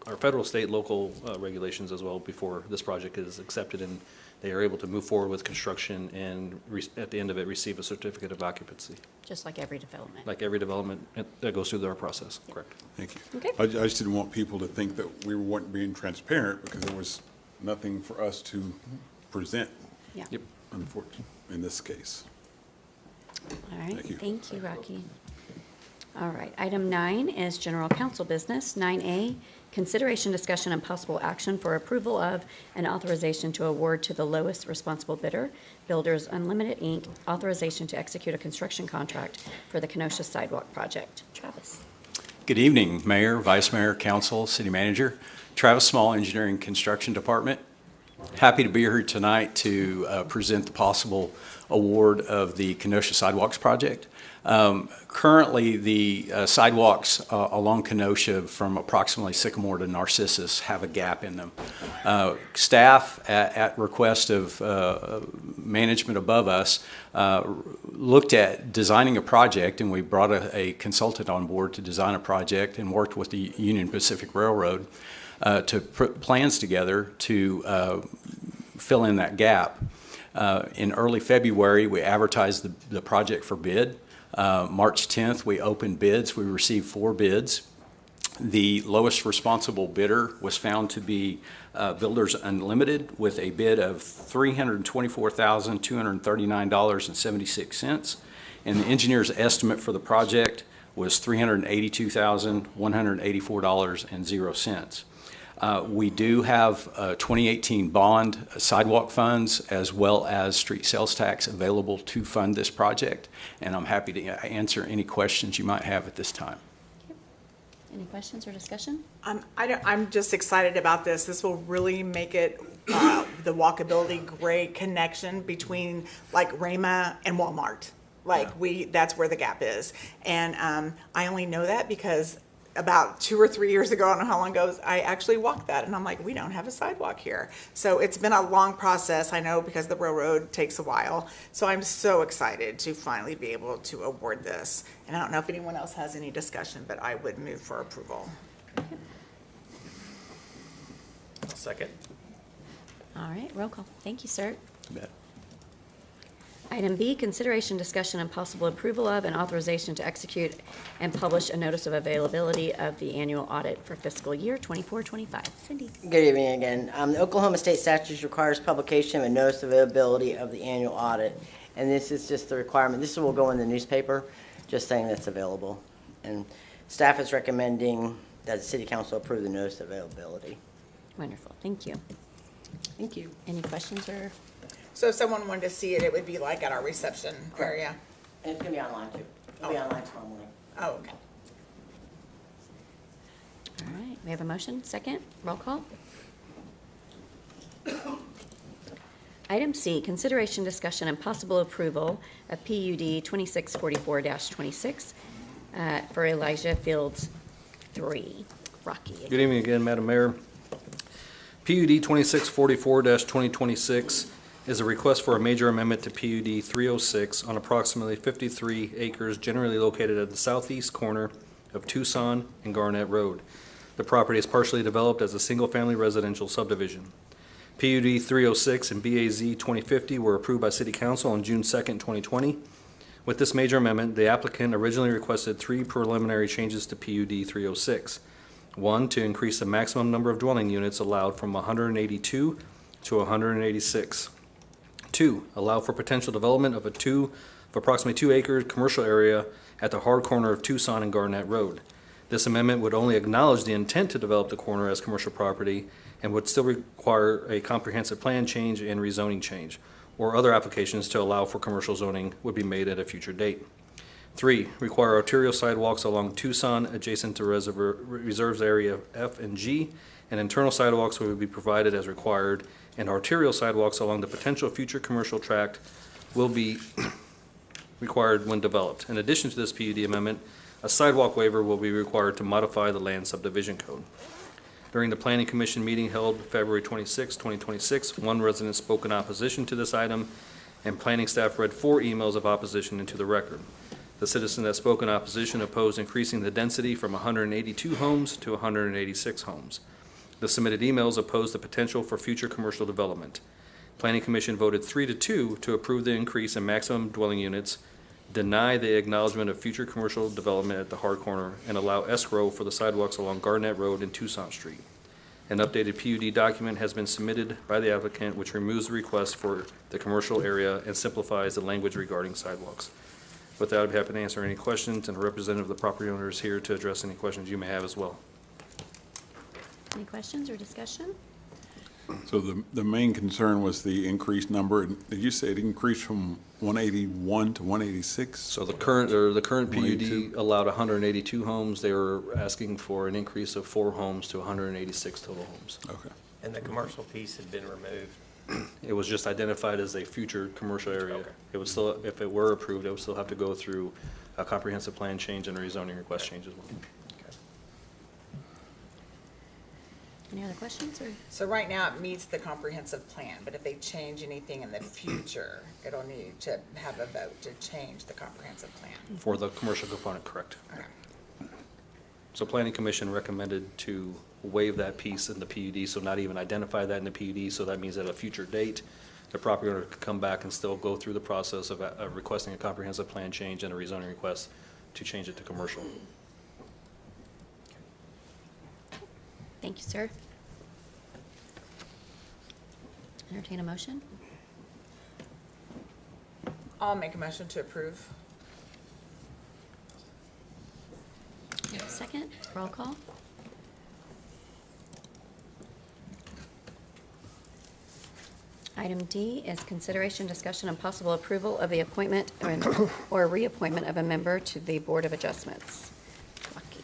state, local regulations as well before this project is accepted, and they are able to move forward with construction and at the end of it receive a certificate of occupancy, Just like every development. like every development that goes through our process. Correct. Thank you. Okay. I just didn't want people to think that we weren't being transparent, because there was nothing for us to present, Yeah. Yep. unfortunately, in this case. All right, Thank you. thank you, Rocky. All right, item 9 is general council business. 9A, consideration, discussion, and possible action for approval of an authorization to award to the lowest responsible bidder, Builders Unlimited, Inc., authorization to execute a construction contract for the Kenosha Sidewalk Project. Travis. Good evening, Mayor, Vice Mayor, Council, City Manager. Travis Small, Engineering Construction Department. Happy to be here tonight to present the possible award of the Kenosha Sidewalks Project. Currently, the sidewalks along Kenosha from approximately Sycamore to Narcissus have a gap in them. Staff, at request of management above us, looked at designing a project, and we brought a consultant on board to design a project and worked with the Union Pacific Railroad to put plans together to fill in that gap. In early February, we advertised the project for bid. March 10th, we opened bids. We received 4 bids. The lowest responsible bidder was found to be Builders Unlimited with a bid of $324,239.76. And the engineer's estimate for the project was $382,184.00. We do have 2018 bond sidewalk funds as well as street sales tax available to fund this project, and I'm happy to answer any questions you might have at this time. Any questions or discussion? I'm just excited about this. This will really make it the walkability great connection between like Rama and Walmart. That's where the gap is. And I only know that because about 2 or 3 years ago, I don't know how long ago, I actually walked that, and I'm like, we don't have a sidewalk here. So it's been a long process, I know, because the railroad takes a while. So I'm so excited to finally be able to award this. And I don't know if anyone else has any discussion, but I would move for approval. I'll second. All right, roll call. Thank you, sir. You bet. Item B, consideration, discussion, and possible approval of and authorization to execute and publish a notice of availability of the annual audit for fiscal year 24-25. Cindy. Good evening again. The Oklahoma State statute requires publication of a notice of availability of the annual audit, and this is just the requirement. This will go in the newspaper, just saying that's available. And staff is recommending that the City Council approve the notice of availability. Wonderful, thank you. Thank you. Any questions or? So if someone wanted to see it, it would be like at our reception area? And it's going to be online too. It'll be online tomorrow morning. Oh, okay. All right, we have a motion, second, roll call. Item C, consideration, discussion, and possible approval of PUD 2644-26 for Elijah Fields 3. Rocky. Good evening again, Madam Mayor. PUD 2644-2026 is a request for a major amendment to PUD 306 on approximately 53 acres generally located at the southeast corner of Tucson and Garnett Road. The property is partially developed as a single-family residential subdivision. PUD 306 and BAZ 2050 were approved by City Council on June 2nd, 2020. With this major amendment, the applicant originally requested 3 preliminary changes to PUD 306. 1, to increase the maximum number of dwelling units allowed from 182 to 186. 2, allow for potential development of approximately 2-acre commercial area at the hard corner of Tucson and Garnett Road. This amendment would only acknowledge the intent to develop the corner as commercial property and would still require a comprehensive plan change and rezoning change, or other applications to allow for commercial zoning would be made at a future date. 3, require arterial sidewalks along Tucson adjacent to reserves area F and G, and internal sidewalks would be provided as required, and arterial sidewalks along the potential future commercial tract will be required when developed. In addition to this PUD amendment, a sidewalk waiver will be required to modify the land subdivision code. During the Planning Commission meeting held February 26, 2026, one resident spoke in opposition to this item, and planning staff read 4 emails of opposition into the record. The citizen that spoke in opposition opposed increasing the density from 182 homes to 186 homes. The submitted emails opposed the potential for future commercial development. Planning Commission voted 3-2 to approve the increase in maximum dwelling units, deny the acknowledgement of future commercial development at the hard corner, and allow escrow for the sidewalks along Garnett Road and Tucson Street. An updated PUD document has been submitted by the applicant, which removes the request for the commercial area and simplifies the language regarding sidewalks. With that, I'd be happy to answer any questions, and a representative of the property owner is here to address any questions you may have as well. Any questions or discussion? So the main concern was the increased number. Did you say it increased from 181 to 186? So the current PUD 182? allowed 182 homes. They were asking for an increase of 4 homes to 186 total homes. Okay. And the commercial piece had been removed? It was just identified as a future commercial area. Okay. It would still, if it were approved, it would still have to go through a comprehensive plan change and a rezoning request change as well. Any other questions or? So right now it meets the comprehensive plan, but if they change anything in the future, it'll need to have a vote to change the comprehensive plan. For the commercial component, correct. Okay. So Planning Commission recommended to waive that piece in the PUD, so not even identify that in the PUD, so that means at a future date, the property owner could come back and still go through the process of requesting a comprehensive plan change and a rezoning request to change it to commercial. Thank you, sir. Entertain a motion? I'll make a motion to approve. Second, roll call. Item D is consideration, discussion, and possible approval of the appointment or reappointment of a member to the Board of Adjustments. Rocky.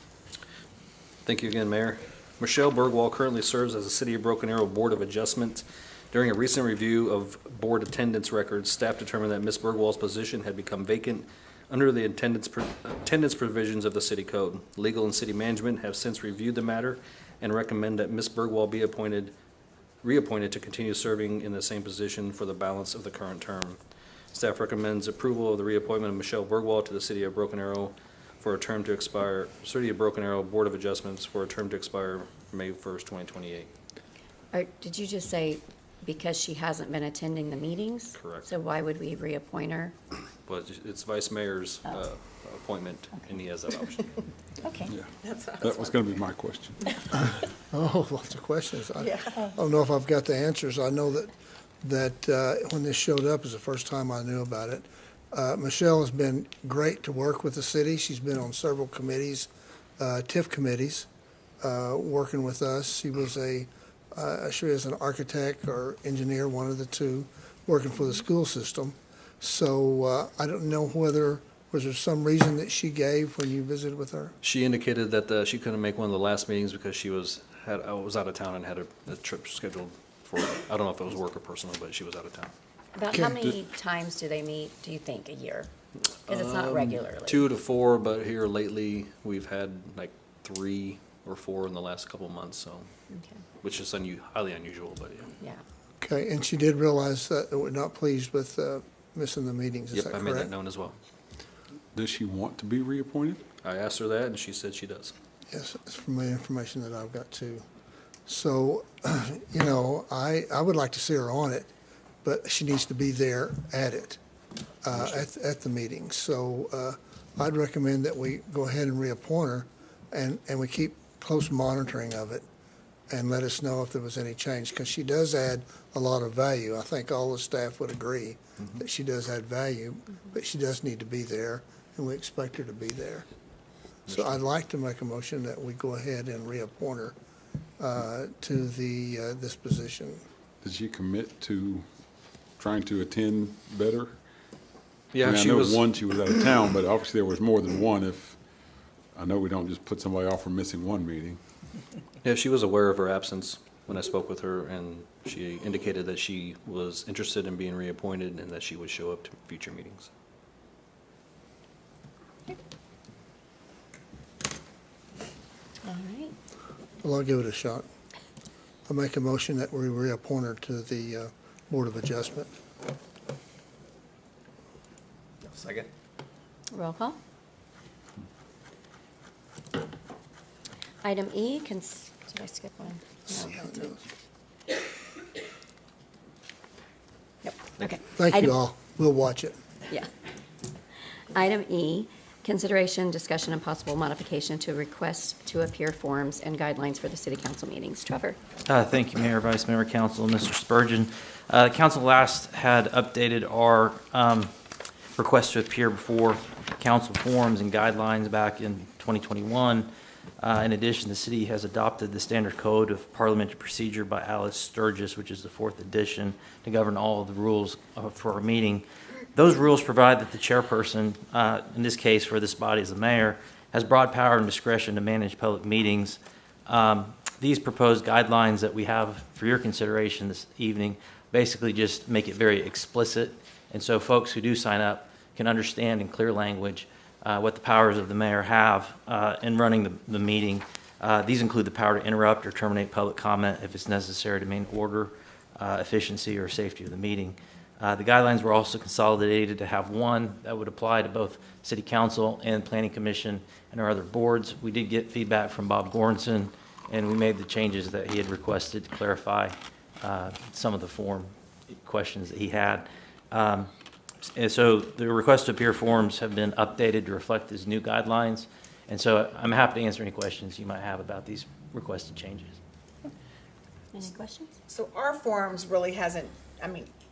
Thank you again, Mayor. Michelle Bergwall currently serves as the City of Broken Arrow Board of Adjustment. During a recent review of board attendance records, staff determined that Ms. Bergwall's position had become vacant under the attendance provisions of the city code. Legal and city management have since reviewed the matter and recommend that Ms. Bergwall be reappointed to continue serving in the same position for the balance of the current term. Staff recommends approval of the reappointment of Michelle Bergwall to the City of Broken Arrow for a term to expire, City of Broken Arrow Board of Adjustments for a term to expire May 1st, 2028. Did you just say because she hasn't been attending the meetings? Correct. So why would we reappoint her? But it's Vice Mayor's appointment, and he has that option. Okay. Yeah, that was going to be my question. Oh, lots of questions. Yeah. I don't know if I've got the answers. I know that when this showed up is the first time I knew about it. Michelle has been great to work with the city. She's been on several committees, TIF committees, working with us. She was she was an architect or engineer, one of the two, working for the school system. So I don't know whether, was there some reason that she gave when you visited with her? She indicated that she couldn't make one of the last meetings because she was out of town and had a trip scheduled for, I don't know if it was work or personal, but she was out of town. About how many times do they meet, do you think, a year? Because it's not regularly. 2 to 4, but here lately, we've had like 3 or 4 in the last couple of months, so, which is highly unusual, but yeah. Okay, and she did realize that we're not pleased with missing the meetings, is Yep, that I correct? made that known as well. Does she want to be reappointed? I asked her that, and she said she does. Yes, it's from the information that I've got too. So, you know, I would like to see her on it, but she needs to be there at it, at the meeting. So I'd recommend that we go ahead and reappoint her, and we keep close monitoring of it, and let us know if there was any change, because she does add a lot of value. I think all the staff would agree that she does add value, but she does need to be there, and we expect her to be there. So I'd like to make a motion that we go ahead and reappoint her to this position. Did she commit to trying to attend better? Yeah, I mean, she I know was. one, she was out of town, but obviously there was more than one. I know we don't just put somebody off for missing one meeting. Yeah, she was aware of her absence when I spoke with her, and she indicated that she was interested in being reappointed and that she would show up to future meetings. All right. Well, I'll give it a shot. I'll make a motion that we reappoint her to the Board of Adjustment. Second. Roll call. Item E, did I skip one? No, I didn't. Yep, okay. Thank Item- you all. We'll watch it. Yeah. Item E, consideration, discussion, and possible modification to request to appear forms and guidelines for the city council meetings. Trevor? Thank you, Mayor, Vice Mayor, Council, Mr. Spurgeon. Council last had updated our request to appear before council forms and guidelines back in 2021. In addition, the city has adopted the Standard Code of Parliamentary Procedure by Alice Sturgis, which is the 4th edition, to govern all of the rules for our meeting. Those rules provide that the chairperson, in this case for this body as the mayor, has broad power and discretion to manage public meetings. These proposed guidelines that we have for your consideration this evening basically just make it very explicit, and so folks who do sign up can understand in clear language what the powers of the mayor have in running the meeting. These include the power to interrupt or terminate public comment if it's necessary to maintain order, efficiency, or safety of the meeting. The guidelines were also consolidated to have one that would apply to both City Council and Planning Commission and our other boards. We did get feedback from Bob Goranson, and we made the changes that he had requested to clarify some of the form questions that he had. And so the request to appear forms have been updated to reflect these new guidelines. And so I'm happy to answer any questions you might have about these requested changes. Any questions? So our forms really hasn't,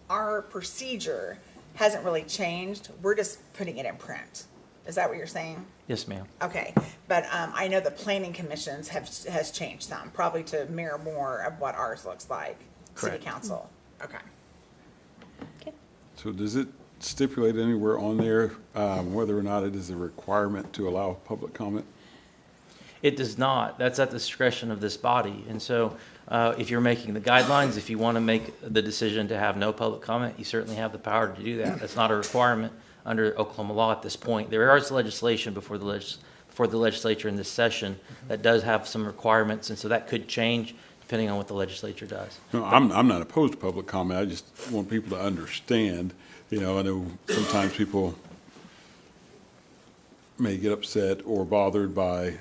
our procedure hasn't really changed. We're just putting it in print. Is that what you're saying? Yes, ma'am. Okay, but I know the planning commissions has changed some, probably to mirror more of what ours looks like. Correct. City council, okay. So does it stipulate anywhere on there whether or not it is a requirement to allow public comment? It does not. That's at the discretion of this body. And so if you're making the guidelines, if you want to make the decision to have no public comment, you certainly have the power to do that. That's not a requirement under Oklahoma law at this point. There is legislation before the legislature in this session that does have some requirements, and so that could change depending on what the legislature does. No, I'm not opposed to public comment. I just want people to understand. I know sometimes people may get upset or bothered by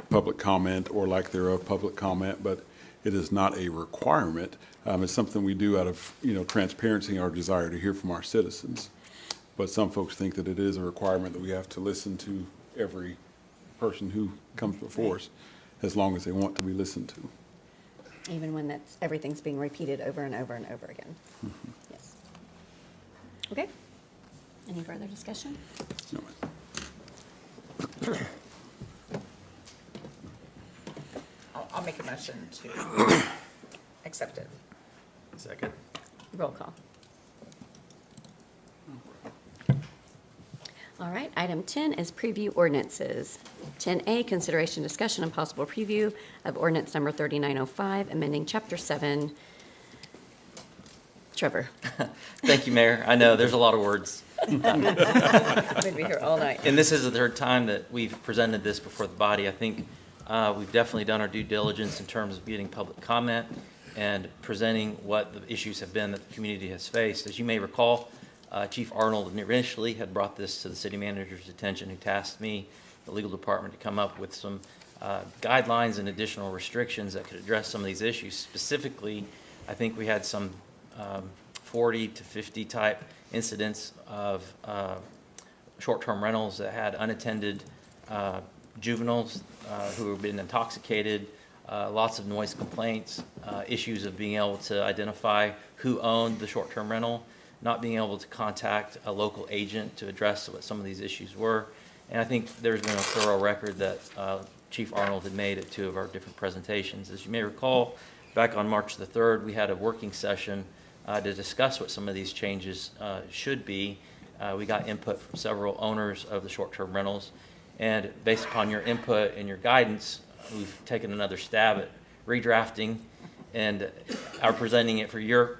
public comment or lack thereof public comment, but it is not a requirement. It's something we do out of transparency and our desire to hear from our citizens. But some folks think that it is a requirement that we have to listen to every person who comes before us, as long as they want to be listened to. Even when everything's being repeated over and over and over again. Mm-hmm. Yes. Okay. Any further discussion? No. I'll make a motion to accept it. Second. Roll call. All right, item 10 is preview ordinances. 10A, consideration, discussion, and possible preview of ordinance number 3905, amending Chapter 7. Trevor. Thank you, Mayor. I know, there's a lot of words. We'd be here all night. And this is the third time that we've presented this before the body. I think we've definitely done our due diligence in terms of getting public comment and presenting what the issues have been that the community has faced. As you may recall, Chief Arnold initially had brought this to the city manager's attention, who tasked me, the legal department, to come up with some guidelines and additional restrictions that could address some of these issues. Specifically, I think we had some 40 to 50 type incidents of short-term rentals that had unattended juveniles who have been intoxicated, lots of noise complaints, issues of being able to identify who owned the short-term rental, not being able to contact a local agent to address what some of these issues were. And I think there's been a thorough record that Chief Arnold had made at 2 of our different presentations. As you may recall, back on March the 3rd, we had a working session to discuss what some of these changes should be. We got input from several owners of the short-term rentals, and based upon your input and your guidance, we've taken another stab at redrafting and are presenting it for your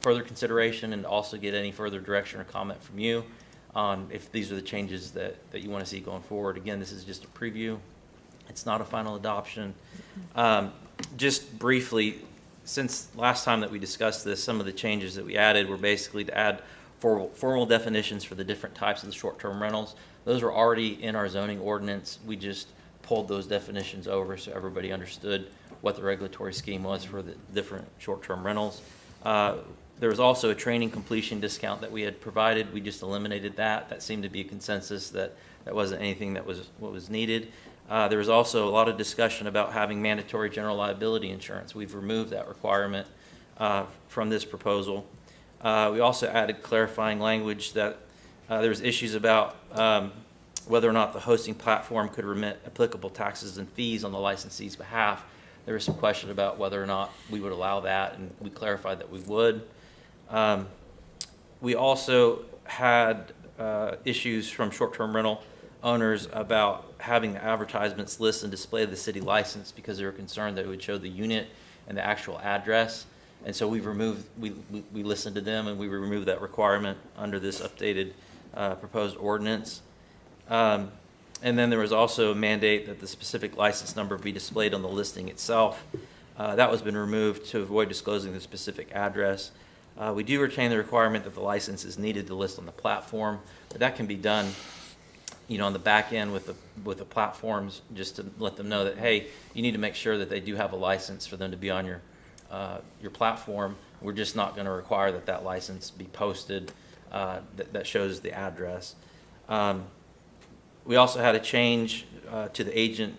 further consideration, and also get any further direction or comment from you on if these are the changes that you want to see going forward. Again, this is just a preview. It's not a final adoption. Just briefly, since last time that we discussed this, some of the changes that we added were basically to add formal definitions for the different types of the short-term rentals. Those were already in our zoning ordinance. We just pulled those definitions over so everybody understood what the regulatory scheme was for the different short-term rentals. There was also a training completion discount that we had provided. We just eliminated that. That seemed to be a consensus that wasn't anything that was what was needed. There was also a lot of discussion about having mandatory general liability insurance. We've removed that requirement from this proposal. We also added clarifying language that there was issues about whether or not the hosting platform could remit applicable taxes and fees on the licensee's behalf. There was some question about whether or not we would allow that, and we clarified that we would. We also had issues from short-term rental owners about having the advertisements list and display the city license because they were concerned that it would show the unit and the actual address. And so we listened to them, and we removed that requirement under this updated proposed ordinance. And then there was also a mandate that the specific license number be displayed on the listing itself. That was been removed to avoid disclosing the specific address. We do retain the requirement that the license is needed to list on the platform, but that can be done, on the back end with the platforms, just to let them know that, hey, you need to make sure that they do have a license for them to be on your platform. We're just not going to require that license be posted that shows the address. We also had a change to the agent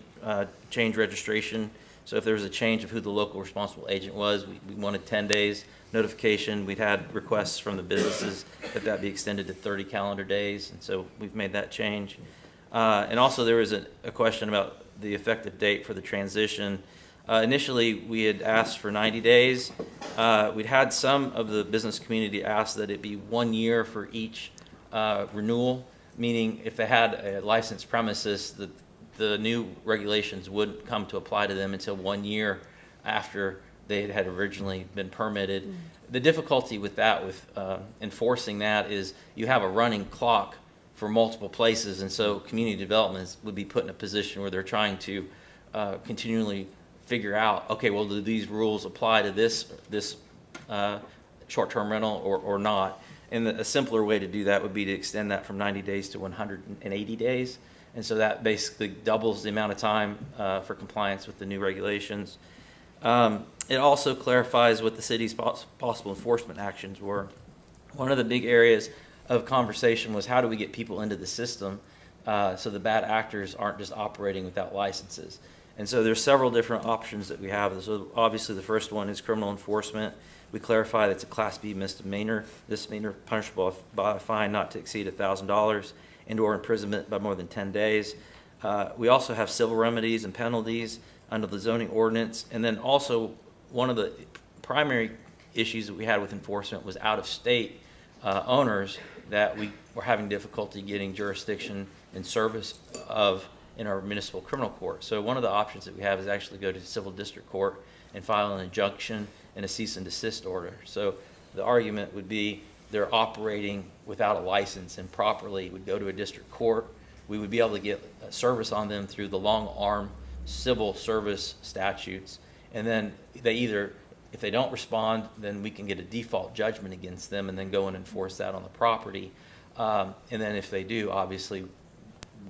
change registration. So if there was a change of who the local responsible agent was, we wanted 10 days notification. We'd had requests from the businesses that be extended to 30 calendar days, and so we've made that change. And also there was a question about the effective date for the transition. Initially, we had asked for 90 days. We'd had some of the business community ask that it be 1 year for each renewal, meaning if they had a licensed premises, the new regulations wouldn't come to apply to them until 1 year after they had originally been permitted. Mm-hmm. The difficulty with that, with enforcing that, is you have a running clock for multiple places, and so community developments would be put in a position where they're trying to continually figure out, okay, well, do these rules apply to this short-term rental or not? And a simpler way to do that would be to extend that from 90 days to 180 days. And so that basically doubles the amount of time for compliance with the new regulations. It also clarifies what the city's possible enforcement actions were. One of the big areas of conversation was how do we get people into the system so the bad actors aren't just operating without licenses. And so there's several different options that we have. So obviously the first one is criminal enforcement. We clarify that it's a Class B misdemeanor punishable by a fine not to exceed $1,000 and or imprisonment by more than 10 days. We also have civil remedies and penalties under the zoning ordinance. And then also one of the primary issues that we had with enforcement was out-of-state owners that we were having difficulty getting jurisdiction and service of in our municipal criminal court. So one of the options that we have is actually go to civil district court and file an injunction and a cease and desist order. So the argument would be they're operating without a license improperly, would go to a district court. We would be able to get service on them through the long arm civil service statutes. And then they either, if they don't respond, then we can get a default judgment against them and then go and enforce that on the property. And then if they do, obviously,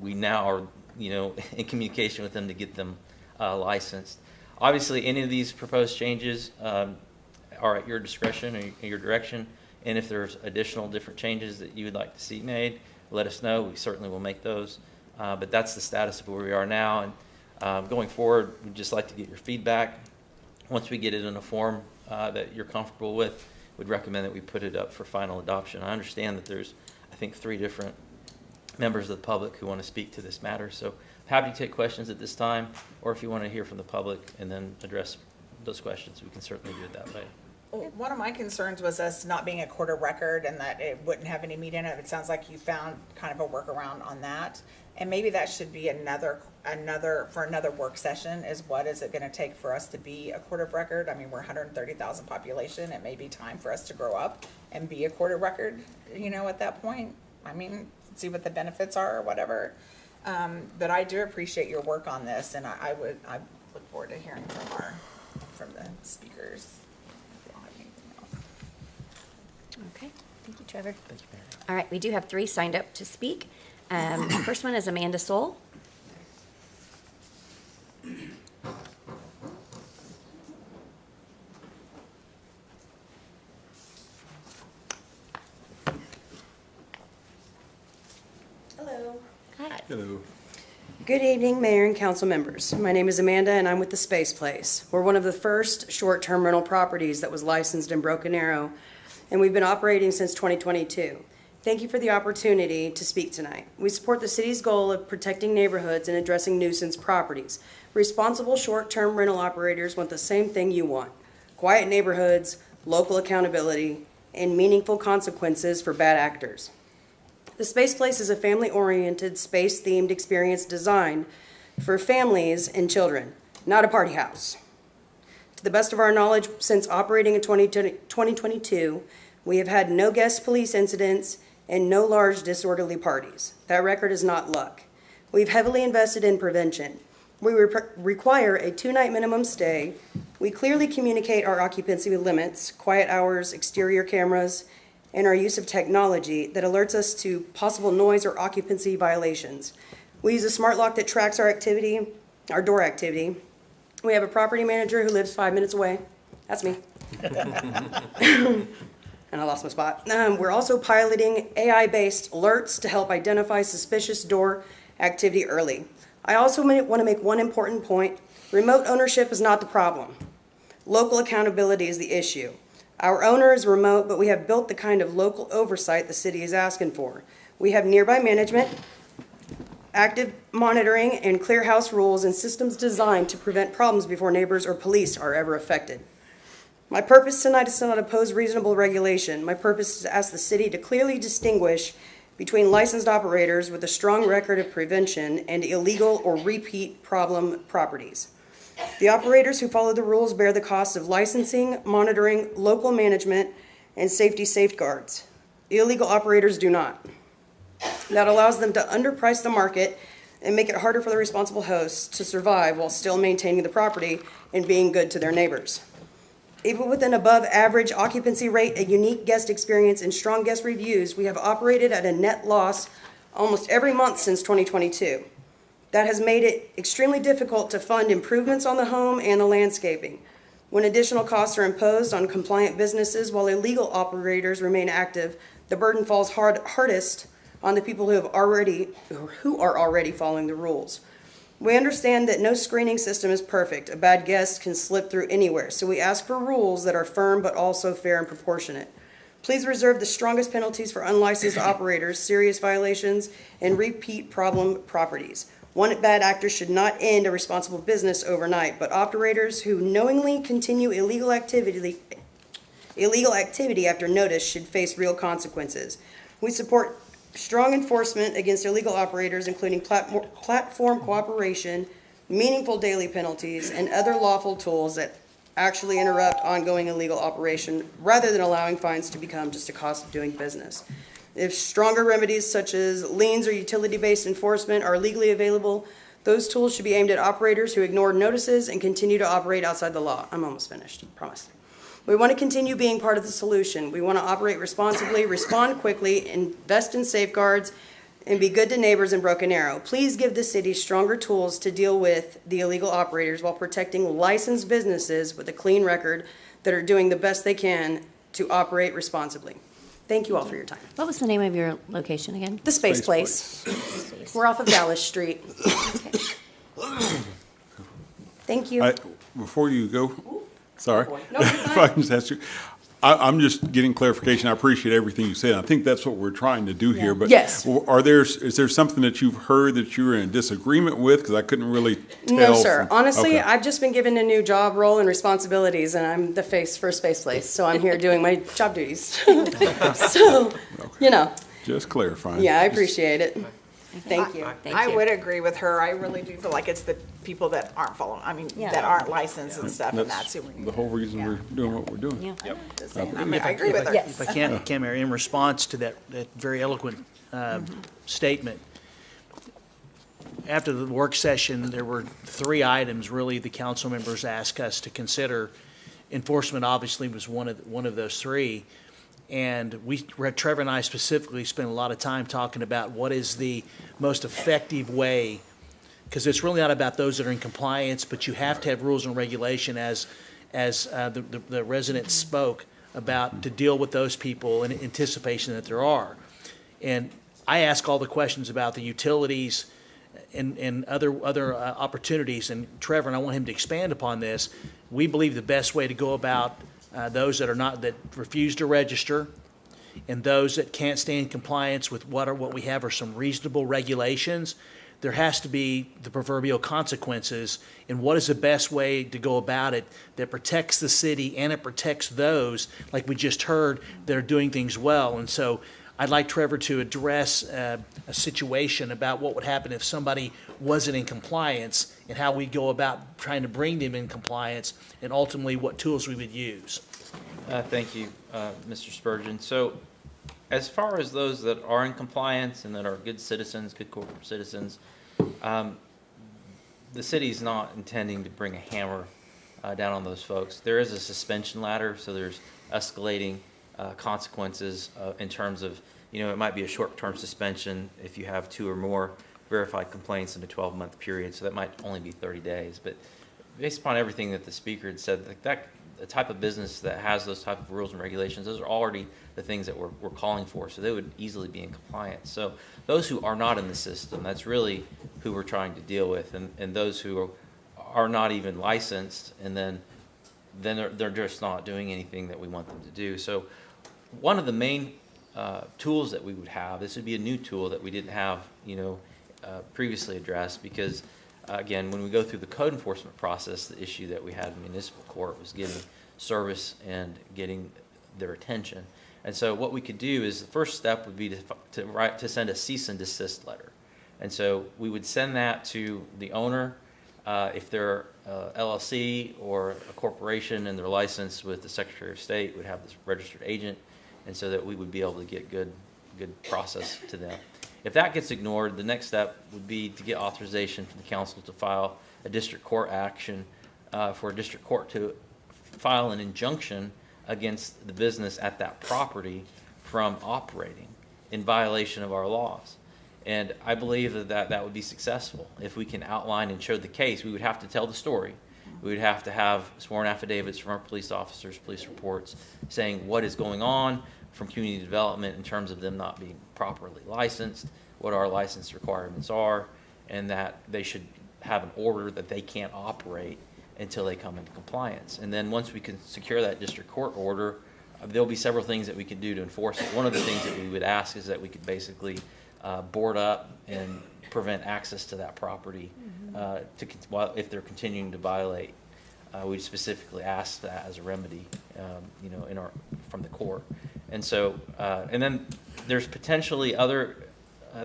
we now are, in communication with them to get them licensed. Obviously, any of these proposed changes are at your discretion or your direction. And if there's additional different changes that you would like to see made, let us know. We certainly will make those. But that's the status of where we are now. And going forward, we'd just like to get your feedback. Once we get it in a form that you're comfortable with, we'd recommend that we put it up for final adoption. I understand that there's, I think, 3 different members of the public who want to speak to this matter. So happy to take questions at this time, or if you want to hear from the public and then address those questions, we can certainly do it that way. One of my concerns was us not being a court of record and that it wouldn't have any meat in it. It sounds like you found kind of a workaround on that. And maybe that should be another work session, is what is it gonna take for us to be a court of record? I mean, we're 130,000 population. It may be time for us to grow up and be a court of record, at that point. I mean, see what the benefits are or whatever. But I do appreciate your work on this, and I look forward to hearing from the speakers. Okay, thank you, Trevor. Thank you, Mary. All right, we do have 3 signed up to speak. First one is Amanda Soul. Hello. Hi. Hello. Good evening, Mayor and council members. My name is Amanda, and I'm with the Space Place. We're one of the first short-term rental properties that was licensed in Broken Arrow, and we've been operating since 2022. Thank you for the opportunity to speak tonight. We support the city's goal of protecting neighborhoods and addressing nuisance properties. Responsible short-term rental operators want the same thing you want: quiet neighborhoods, local accountability, and meaningful consequences for bad actors. The Space Place is a family-oriented, space-themed experience designed for families and children, not a party house. To the best of our knowledge, since operating in 2022, we have had no guest police incidents and no large disorderly parties. That record is not luck. We've heavily invested in prevention. We require a 2-night minimum stay. We clearly communicate our occupancy limits, quiet hours, exterior cameras, and our use of technology that alerts us to possible noise or occupancy violations. We use a smart lock that tracks our activity, our door activity. We have a property manager who lives 5 minutes away. That's me. And I lost my spot. We're also piloting AI-based alerts to help identify suspicious door activity early. I also want to make one important point. Remote ownership is not the problem. Local accountability is the issue. Our owner is remote, but we have built the kind of local oversight the city is asking for. We have nearby management, active monitoring, and clear house rules and systems designed to prevent problems before neighbors or police are ever affected. My purpose tonight is to not oppose reasonable regulation. My purpose is to ask the city to clearly distinguish between licensed operators with a strong record of prevention and illegal or repeat problem properties. The operators who follow the rules bear the cost of licensing, monitoring, local management, and safety safeguards. Illegal operators do not. That allows them to underprice the market and make it harder for the responsible hosts to survive while still maintaining the property and being good to their neighbors. Even with an above average occupancy rate, a unique guest experience, and strong guest reviews, we have operated at a net loss almost every month since 2022. That has made it extremely difficult to fund improvements on the home and the landscaping. When additional costs are imposed on compliant businesses while illegal operators remain active, the burden falls hardest on the people who are already following the rules. We understand that no screening system is perfect. A bad guest can slip through anywhere, so we ask for rules that are firm but also fair and proportionate. Please reserve the strongest penalties for unlicensed operators, serious violations, and repeat problem properties. One bad actor should not end a responsible business overnight, but operators who knowingly continue illegal activity illegal activity after notice should face real consequences. We support strong enforcement against illegal operators, including platform cooperation, meaningful daily penalties, and other lawful tools that actually interrupt ongoing illegal operation rather than allowing fines to become just a cost of doing business. If stronger remedies such as liens or utility-based enforcement are legally available, those tools should be aimed at operators who ignore notices and continue to operate outside the law. I'm almost finished, promise. We want to continue being part of the solution. We want to operate responsibly, respond quickly, invest in safeguards, and be good to neighbors in Broken Arrow. Please give the city stronger tools to deal with the illegal operators while protecting licensed businesses with a clean record that are doing the best they can to operate responsibly. Thank you all for your time. What was the name of your location again? The Space Place. We're off of Dallas Street. Thank you. Before you go, sorry, No, if I can just ask you, I'm just getting clarification. I appreciate everything you said. I think that's what we're trying to do here. But Yes. Is there something that you've heard that you're in disagreement with? Because I couldn't really tell. No, sir. Honestly, Okay. I've just been given a new job role and responsibilities, and I'm the face for Space Place, so I'm here doing my job duties. So, you know, Just clarifying. yeah, I appreciate it. Thank you. I would agree with her. I really do feel like it's the people that aren't following, that aren't licensed and stuff, and that's who we need. The whole reason we're doing what we're doing. Yeah. I agree with her. If I can, Mayor, in response to that very eloquent statement, after the work session, there were 3 items really the council members asked us to consider. Enforcement obviously was one of those 3. And Trevor and I specifically spent a lot of time talking about what is the most effective way, because it's really not about those that are in compliance, but you have to have rules and regulation as the residents spoke about, to deal with those people in anticipation that there are. And I ask all the questions about the utilities and other opportunities. And Trevor, and I want him to expand upon this, we believe the best way to go about those that refuse to register, and those that can't stay in compliance with what we have are some reasonable regulations. There has to be the proverbial consequences, and what is the best way to go about it that protects the city and it protects those, like we just heard, that are doing things well. And so I'd like Trevor to address a situation about what would happen if somebody wasn't in compliance, and how we go about trying to bring them in compliance, and ultimately what tools we would use. Thank you, Mr. Spurgeon. So as far as those that are in compliance and that are good citizens, good corporate citizens, the city's not intending to bring a hammer down on those folks. There is a suspension ladder, so there's escalating consequences in terms of, it might be a short-term suspension if you have 2 or more verified complaints in a 12-month period, so that might only be 30 days. But based upon everything that the speaker had said, the type of business that has those type of rules and regulations, those are already the things that we're calling for, so they would easily be in compliance. So those who are not in the system, that's really who we're trying to deal with, and those who are not even licensed, and then they're just not doing anything that we want them to do. So one of the main tools that we would have, this would be a new tool that we didn't have, previously addressed, because again, when we go through the code enforcement process, the issue that we had in municipal court was getting service and getting their attention. And so what we could do is, the first step would be to send a cease and desist letter. And so we would send that to the owner, if they're LLC or a corporation and they're licensed with the Secretary of State, would have this registered agent, and so that we would be able to get good process to them. If that gets ignored, the next step would be to get authorization from the council to file a district court action for a district court to file an injunction against the business at that property from operating in violation of our laws. And I believe that would be successful. If we can outline and show the case, we would have to tell the story. We would have to have sworn affidavits from our police officers, police reports, saying what is going on from community development in terms of them not being properly licensed, what our license requirements are, and that they should have an order that they can't operate until they come into compliance. And then once we can secure that district court order, there'll be several things that we could do to enforce it. One of the things that we would ask is that we could basically board up and prevent access to that property if they're continuing to violate we specifically asked that as a remedy, you know, from the court. And so, and then there's potentially other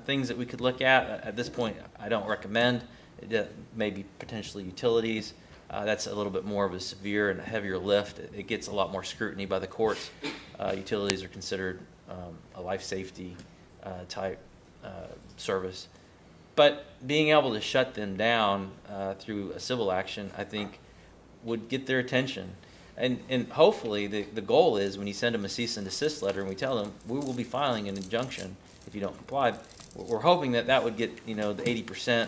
things that we could look at. At this point, I don't recommend. Maybe potentially utilities. That's a little bit more of a severe and a heavier lift. It gets a lot more scrutiny by the courts. Utilities are considered a life safety type service. But being able to shut them down through a civil action, I think, would get their attention. And hopefully the goal is when you send them a cease and desist letter and we tell them we will be filing an injunction if you don't comply, we're hoping that would get, you know, the 80%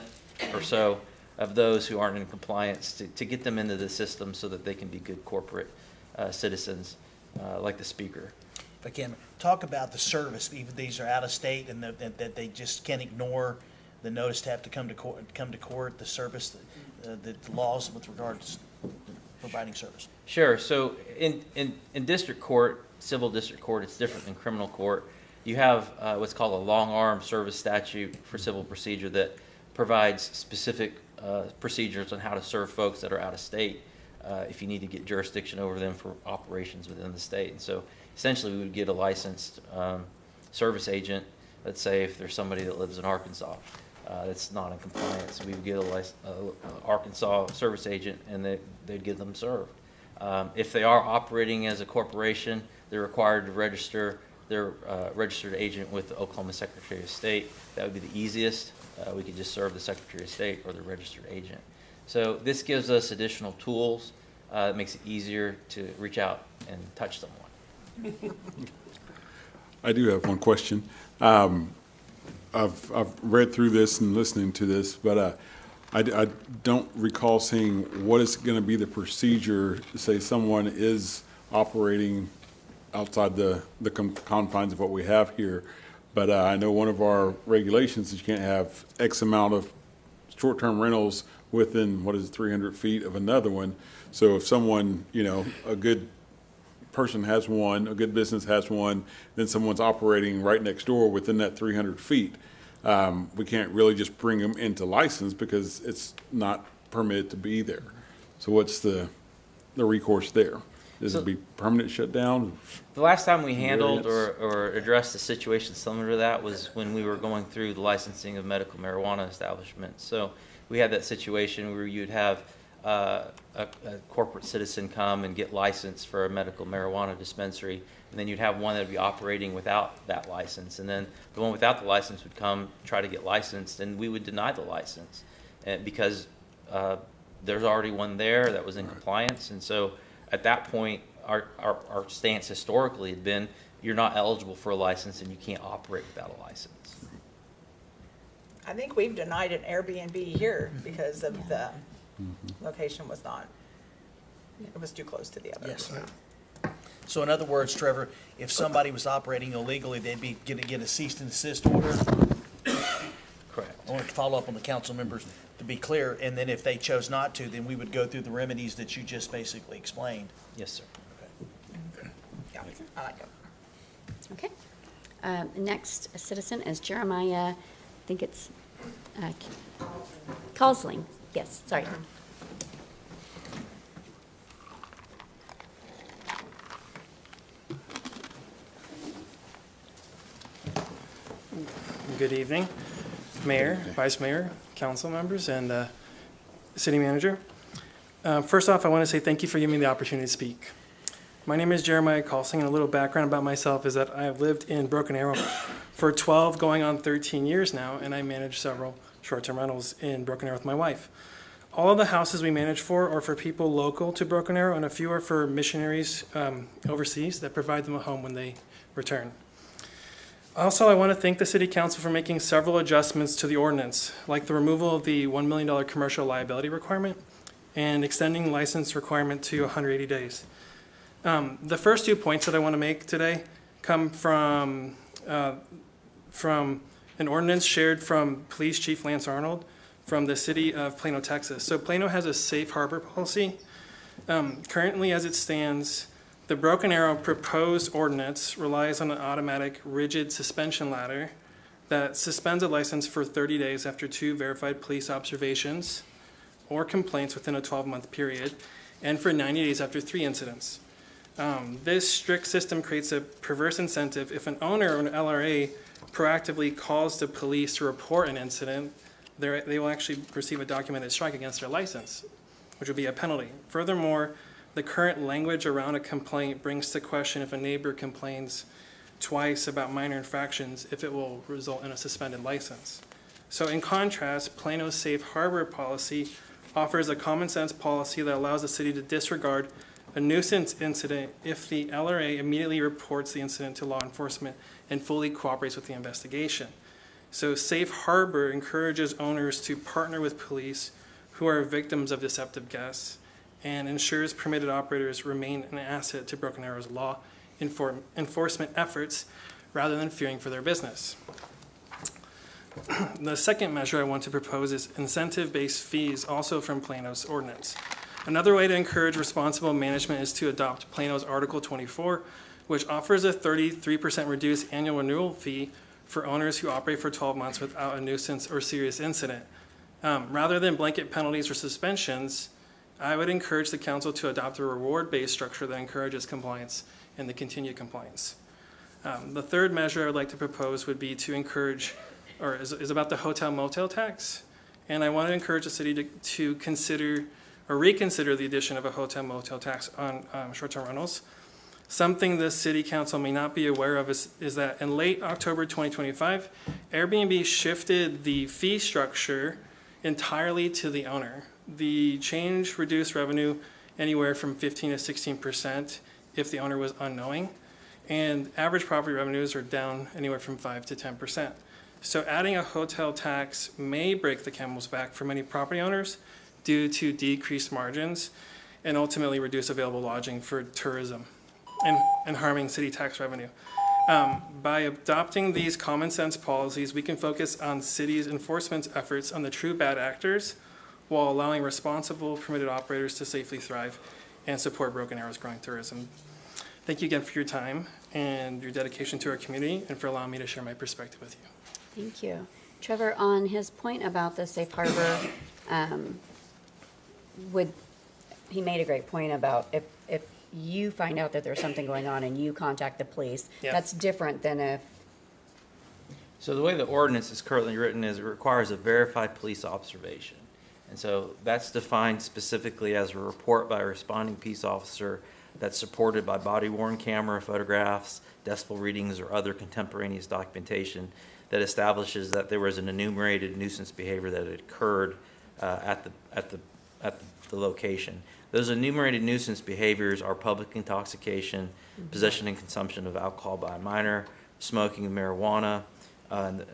or so of those who aren't in compliance to get them into the system so that they can be good corporate citizens like the speaker. Again, talk about the service. Even these are out of state, and that they just can't ignore the notice to have to come to court. The service, the laws with regards to providing service. Sure. So in district court, civil district court, it's different than criminal court. You have what's called a long arm service statute for civil procedure that provides specific procedures on how to serve folks that are out of state if you need to get jurisdiction over them for operations within the state. And so essentially we would get a licensed service agent. Let's say if there's somebody that lives in Arkansas that's not in compliance, we would get a Arkansas service agent and they'd get them served. If they are operating as a corporation, they're required to register their registered agent with the Oklahoma Secretary of State. That would be the easiest. We could just serve the Secretary of State or the registered agent. So this gives us additional tools. It makes it easier to reach out and touch someone. I do have one question. I've read through this and listening to this, but I don't recall seeing what is going to be the procedure to say someone is operating outside the confines of what we have here. But I know one of our regulations is you can't have X amount of short-term rentals within, 300 feet of another one. So if someone, you know, a good person has one, a good business has one, then someone's operating right next door within that 300 feet. We can't really just bring them into license because it's not permitted to be there. So what's the recourse there? Does it be permanent shutdown? The last time we handled or addressed a situation similar to that was when we were going through the licensing of medical marijuana establishments. So we had that situation where you'd have a corporate citizen come and get licensed for a medical marijuana dispensary, and then you'd have one that would be operating without that license, and then the one without the license would come try to get licensed, and we would deny the license because there's already one there that was in compliance. And so at that point, our stance historically had been, you're not eligible for a license and you can't operate without a license. I think we've denied an Airbnb here because of the location was not, it was too close to the other. Yes. So in other words, Trevor, if somebody was operating illegally, they'd be going to get a cease and desist order? Correct. I want to follow up on the council members to be clear, and then if they chose not to, then we would go through the remedies that you just basically explained. Yes, sir. Okay. Yeah, I like it. Okay. Next citizen is Jeremiah, I think it's Causling. Yes, sorry. Good evening, Mayor, Vice Mayor, council members, and City Manager. First off, I want to say thank you for giving me the opportunity to speak. My name is Jeremiah Causling, and a little background about myself is that I have lived in Broken Arrow for 12 going on 13 years now, and I manage several short-term rentals in Broken Arrow with my wife. All of the houses we manage for are for people local to Broken Arrow, and a few are for missionaries overseas that provide them a home when they return. Also, I want to thank the City Council for making several adjustments to the ordinance, like the removal of the $1 million commercial liability requirement and extending license requirement to 180 days. The first 2 points that I want to make today come from an ordinance shared from Police Chief Lance Arnold from the city of Plano, Texas. So Plano has a safe harbor policy. Currently, as it stands, the Broken Arrow proposed ordinance relies on an automatic rigid suspension ladder that suspends a license for 30 days after 2 verified police observations or complaints within a 12-month period. and for 90 days after 3 incidents. This strict system creates a perverse incentive. If an owner or an LRA proactively calls the police to report an incident, they will actually receive a documented strike against their license, which would be a penalty. Furthermore, the current language around a complaint brings to question if a neighbor complains twice about minor infractions, if it will result in a suspended license. So in contrast, Plano's safe harbor policy offers a common sense policy that allows the city to disregard a nuisance incident if the LRA immediately reports the incident to law enforcement and fully cooperates with the investigation. So safe harbor encourages owners to partner with police who are victims of deceptive guests and ensures permitted operators remain an asset to Broken Arrow's law enforcement efforts rather than fearing for their business. The second measure I want to propose is incentive-based fees, also from Plano's ordinance. Another way to encourage responsible management is to adopt Plano's Article 24, which offers a 33% reduced annual renewal fee for owners who operate for 12 months without a nuisance or serious incident. Rather than blanket penalties or suspensions, I would encourage the council to adopt a reward-based structure that encourages compliance and the continued compliance. The third measure I would like to propose would be to encourage, or is about the hotel motel tax. And I want to encourage the city to consider or reconsider the addition of a hotel motel tax on short-term rentals. Something the city council may not be aware of is that in late October 2025, Airbnb shifted the fee structure entirely to the owner. The change reduced revenue anywhere from 15 to 16% if the owner was unknowing, and average property revenues are down anywhere from 5 to 10%. So adding a hotel tax may break the camel's back for many property owners due to decreased margins and ultimately reduce available lodging for tourism and harming city tax revenue. By adopting these common sense policies, we can focus on city's enforcement efforts on the true bad actors while allowing responsible permitted operators to safely thrive and support Broken Arrow's growing tourism. Thank you again for your time and your dedication to our community and for allowing me to share my perspective with you. Thank you. Trevor, on his point about the safe harbor, he made a great point about if you find out that there's something going on and you contact the police, Yeah. that's different than if, So the way the ordinance is currently written is it requires a verified police observation. And so that's defined specifically as a report by a responding peace officer that's supported by body-worn camera photographs, decibel readings, or other contemporaneous documentation that establishes that there was an enumerated nuisance behavior that had occurred at the location. Those enumerated nuisance behaviors are public intoxication, possession and consumption of alcohol by a minor, smoking of marijuana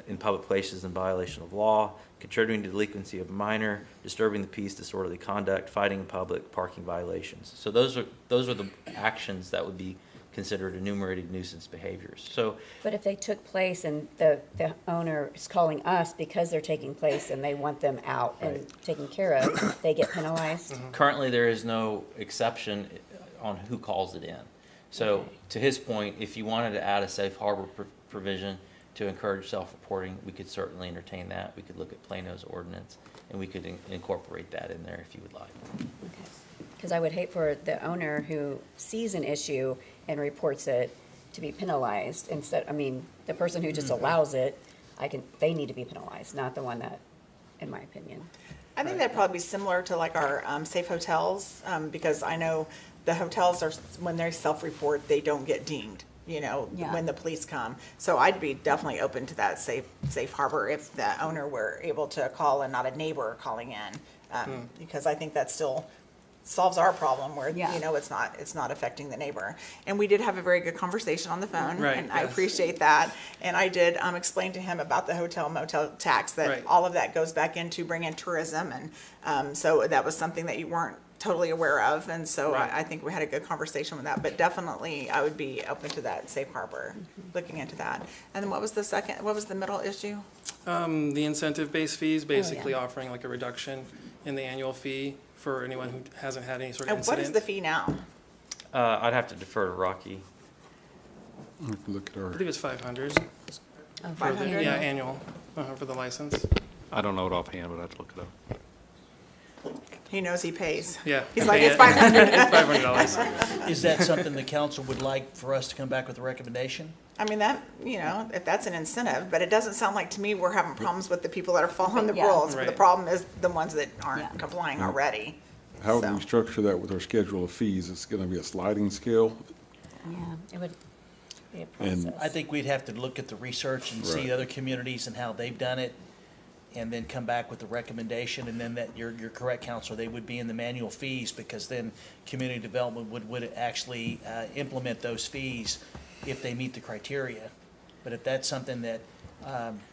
in public places in violation of law, contributing to delinquency of a minor, disturbing the peace, disorderly conduct, fighting in public, parking violations. So those are the actions that would be considered enumerated nuisance behaviors. So, but if they took place and the owner is calling us because they're taking place and they want them out and taken care of, they get penalized? currently, there is no exception on who calls it in. So to his point, if you wanted to add a safe harbor provision to encourage self-reporting, we could certainly entertain that. We could look at Plano's ordinance, and we could incorporate that in there if you would like. Because I would hate for the owner who sees an issue and reports it to be penalized instead. I mean, the person who just allows it, they need to be penalized, not the one that, in my opinion. I think that'd probably be similar to like our safe hotels, because I know the hotels are, when they self-report, they don't get dinged, Yeah. when the police come. So I'd be definitely open to that safe harbor if the owner were able to call and not a neighbor calling in, because I think that still solves our problem where, it's not affecting the neighbor. And we did have a very good conversation on the phone, Right, and I yes. appreciate that. And I did explain to him about the hotel motel tax, that Right. all of that goes back into bring in tourism, and so that was something that you weren't totally aware of, and so Right. I think we had a good conversation with that. But definitely, I would be open to that safe harbor, looking into that. And then what was the middle issue? The incentive-based fees, basically offering like a reduction in the annual fee for anyone who hasn't had any sort of And what incident. is the fee now? I'd have to defer to Rocky. Look at I our, believe it's 500. Oh, For the- 500? Yeah, annual, for the license. I don't know it offhand, but I'd look it up. He knows he pays. Yeah. He's like, it's $500. It's $500. Is that something the council would like for us to come back with a recommendation? I mean, that, if that's an incentive, but it doesn't sound like to me we're having problems with the people that are following the Yeah. rules. But the Right. problem is the ones that aren't complying already. How would So. we structure that with our schedule of fees? It's gonna be a sliding scale? Yeah, it would be a And- process. I think we'd have to look at the research and see Right. other communities and how they've done it, and then come back with the recommendation, and then that, you're correct, Counselor, they would be in the manual fees, because then community development would actually implement those fees if they meet the criteria. But if that's something that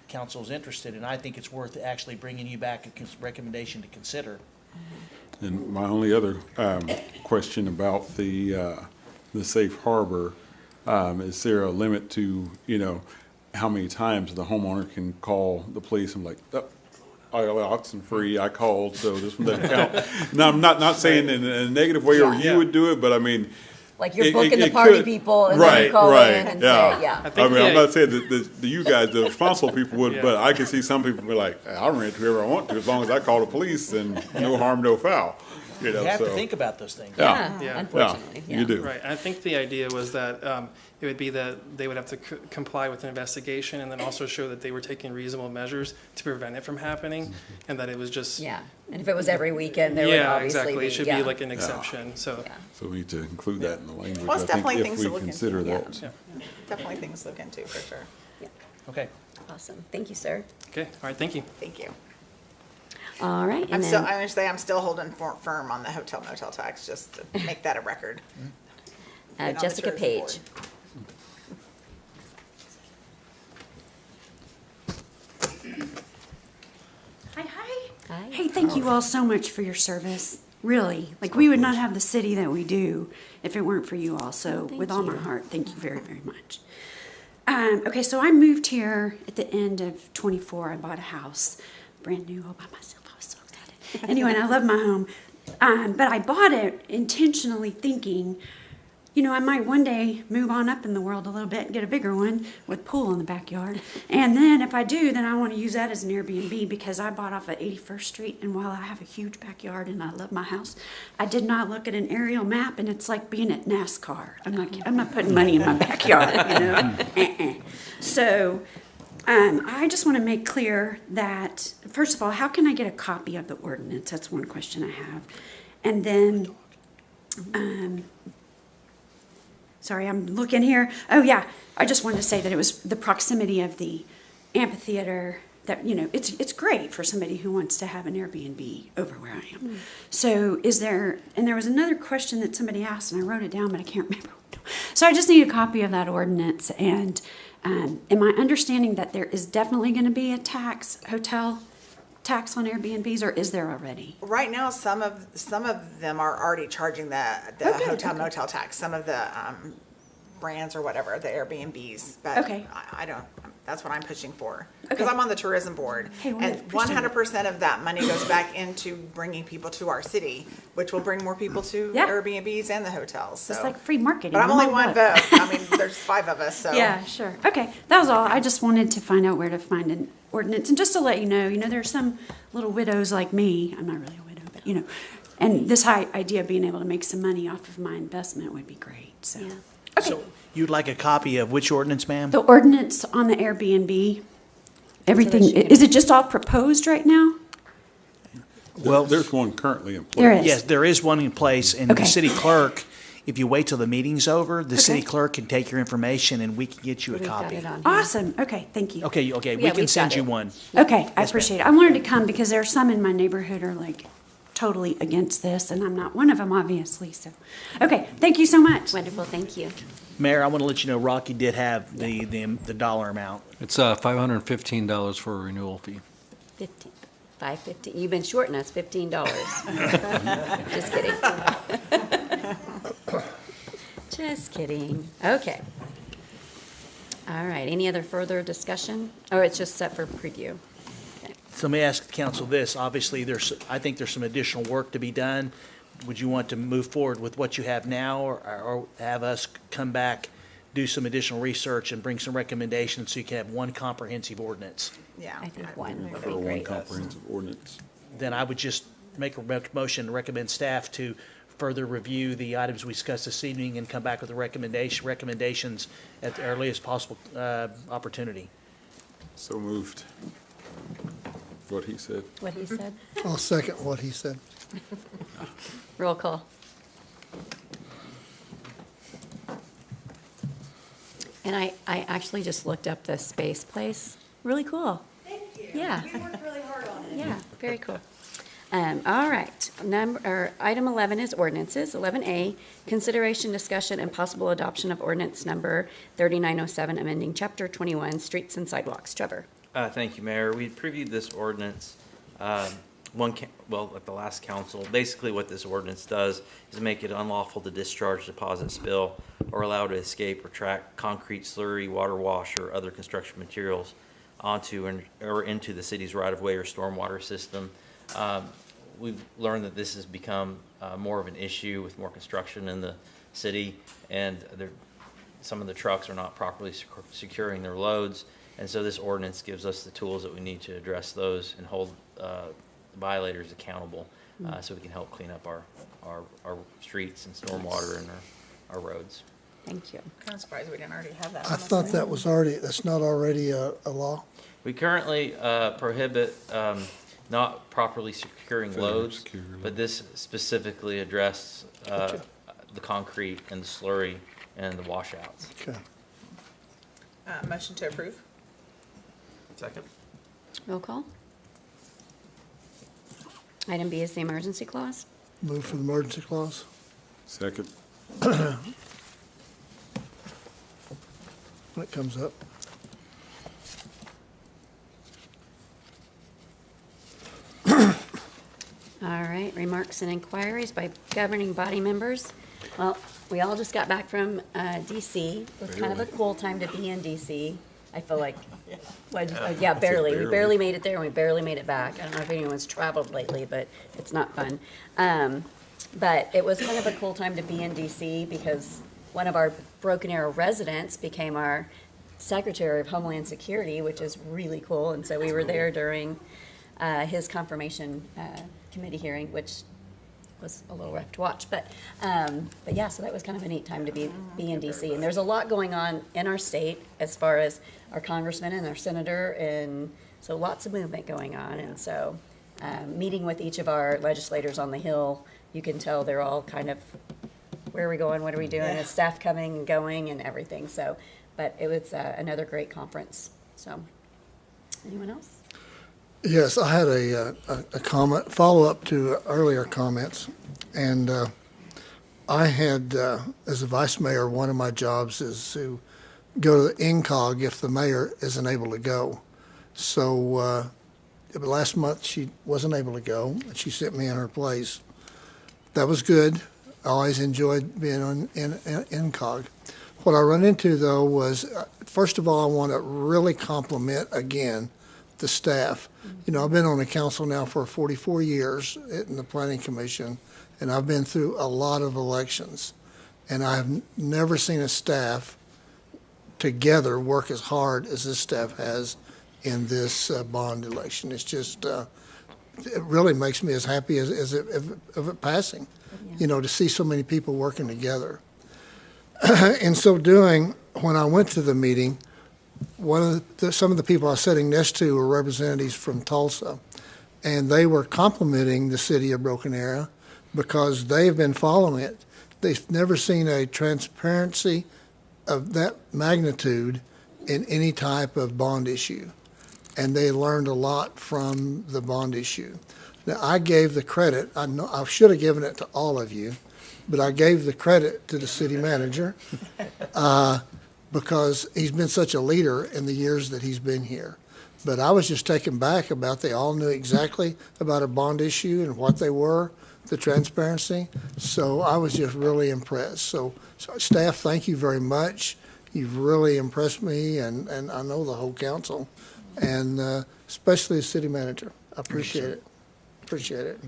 council's interested in, I think it's worth actually bringing you back a recommendation to consider. And my only other question about the safe harbor, is there a limit to, how many times the homeowner can call the police and like, oh, I got oxen free, I called, so this one doesn't count? No, I'm not saying in a negative way or you would do it, but I mean. Like you're it- booking the it party could- people and then you call in and say, yeah. I mean, I'm not saying that you guys, the responsible people would, but I can see some people be like, I'll rent whoever I want to, as long as I call the police, and no harm, no foul. You have to think about those things. Yeah. Unfortunately. You do. Right. I think the idea was that it would be that they would have to comply with an investigation and then also show that they were taking reasonable measures to prevent it from happening, and that it was just. Yeah, and if it was every weekend, there would Yeah, obviously exactly. be. It should yeah. be like an exception, so. So we need to include that in the language, Well, it's I think, definitely if things we to look into. consider Yeah. that. Yeah. Definitely things to look into, for sure. Okay. Awesome. Thank you, sir. Okay, all right, thank you. Thank you. All right. I'm still, I'm gonna say I'm still holding firm on the hotel motel tax, just to make that a record. Getting on the Jessica tourism Page. board. Hi, hi. Hi. Hey, thank you all so much for your service. Really, like we would not have the city that we do if it weren't for you all. So, with all my heart, thank you very, very much. Okay, so I moved here at the end of 24. I bought a house, brand new, all by myself. I was so excited. Anyway, and I love my home, but I bought it intentionally thinking, I might one day move on up in the world a little bit and get a bigger one with pool in the backyard. And then if I do, then I want to use that as an Airbnb because I bought off of 81st Street. And while I have a huge backyard and I love my house, I did not look at an aerial map, and it's like being at NASCAR. I'm not putting money in my backyard, So I just want to make clear that, first of all, how can I get a copy of the ordinance? That's one question I have. And then, sorry, I'm looking here. Oh, yeah. I just wanted to say that it was the proximity of the amphitheater that, it's great for somebody who wants to have an Airbnb over where I am. So and there was another question that somebody asked, and I wrote it down, but I can't remember. So I just need a copy of that ordinance. And am I understanding that there is definitely going to be a hotel tax on Airbnbs, or is there already? Right now, some of them are already charging the hotel motel tax. Some of the brands or whatever, the Airbnbs. But I don't. That's what I'm pushing for because I'm on the tourism board, Hey, well, and appreciate it. 100% of that money goes back into bringing people to our city, which will bring more people to Airbnbs and the hotels. So. It's like free marketing. But I'm only one vote. vote. I mean, there's 5 of us, so. Yeah, sure. Okay, that was all. I just wanted to find out where to find an ordinance. And just to let you know, there's some little widows like me. I'm not really a widow, but, and this idea of being able to make some money off of my investment would be great, so. Okay. So you'd like a copy of which ordinance, ma'am? The ordinance on the Airbnb, everything, is it just all proposed right now? Well, there's one currently in place. There is. Yes, there is one in place, and the city clerk, if you wait till the meeting's over, the city clerk can take your information and we can get you a copy. Awesome, okay, thank you. Okay, we Yeah, can we've send got you it. one. Okay, I appreciate it. I wanted to come because there are some in my neighborhood are like totally against this, and I'm not one of them, obviously, so. Okay, thank you so much. Wonderful, thank you. Mayor, I want to let you know Rocky did have the dollar amount. It's $515 for a renewal fee. $5.50. You've been shorting us $15. Just kidding. Just kidding. Okay. All right. Any other further discussion? Or it's just set for preview? So let me ask the council this. Obviously, I think there's some additional work to be done. Would you want to move forward with what you have now, or have us come back, do some additional research, and bring some recommendations so you can have one comprehensive ordinance? Yeah. I think one would For be one great. comprehensive ordinance. Then I would just make a motion to recommend staff to further review the items we discussed this evening and come back with the recommendations at the earliest possible opportunity. So moved. What he said. What he said. I'll second what he said. Roll call. And I actually just looked up the space place. Really cool. Thank you. Yeah. We worked really hard on it. Yeah, very cool. All right, item 11 is ordinances. 11A, consideration, discussion, and possible adoption of ordinance number 3907, amending chapter 21, streets and sidewalks. Trevor. Thank you, Mayor. We previewed this ordinance, at the last council. Basically, what this ordinance does is make it unlawful to discharge, deposit, spill, or allow to escape or track concrete, slurry, water wash, or other construction materials onto or into the city's right-of-way or stormwater system. We've learned that this has become more of an issue with more construction in the city, and some of the trucks are not properly securing their loads. And so this ordinance gives us the tools that we need to address those and hold violators accountable, so we can help clean up our streets and stormwater and our roads. Thank you. I'm kind of surprised we didn't already have that. I thought that's not already a law. We currently prohibit not properly securing loads, but this specifically addressed the concrete and the slurry and the washouts. Okay. Motion to approve. Second. Roll call. Item B is the emergency clause. Move for the emergency clause. Second. When it comes up. All right, remarks and inquiries by governing body members. Well, we all just got back from DC. It was kind of a cool time to be in DC. I feel like, yeah, barely. We barely made it there and we barely made it back. I don't know if anyone's traveled lately, but it's not fun. But it was kind of a cool time to be in DC because one of our Broken Arrow residents became our Secretary of Homeland Security, which is really cool. And so we were there during his confirmation committee hearing, which was a little rough to watch, but yeah, so that was kind of a neat time to be in DC. And there's a lot going on in our state as far as our congressman and our senator, and so lots of movement going on. And so meeting with each of our legislators on the Hill, you can tell they're all kind of, where are we going, what are we doing, is staff coming and going and everything. So, but it was another great conference. So, anyone else? Yes, I had a comment, follow-up to earlier comments, and I had, as a vice mayor, one of my jobs is to go to the INCOG if the mayor isn't able to go. So last month she wasn't able to go, and she sent me in her place. That was good. I always enjoyed being in INCOG. What I run into, though, was, first of all, I want to really compliment again the staff. You know, I've been on the council now for 44 years in the Planning Commission, and I've been through a lot of elections. And I've never seen a staff together work as hard as this staff has in this bond election. It's just, it really makes me as happy as it passing, you know, to see so many people working together. In so doing, when I went to the meeting, some of the people I was sitting next to were representatives from Tulsa, and they were complimenting the city of Broken Arrow because they've been following it. They've never seen a transparency of that magnitude in any type of bond issue, and they learned a lot from the bond issue. Now, I gave the credit, I should have given it to all of you, but I gave the credit to the city manager. Because he's been such a leader in the years that he's been here. But I was just taken back about they all knew exactly about a bond issue and what they were, the transparency. So I was just really impressed. So staff, thank you very much. You've really impressed me, and I know the whole council, and especially the city manager. I appreciate it. Appreciate it.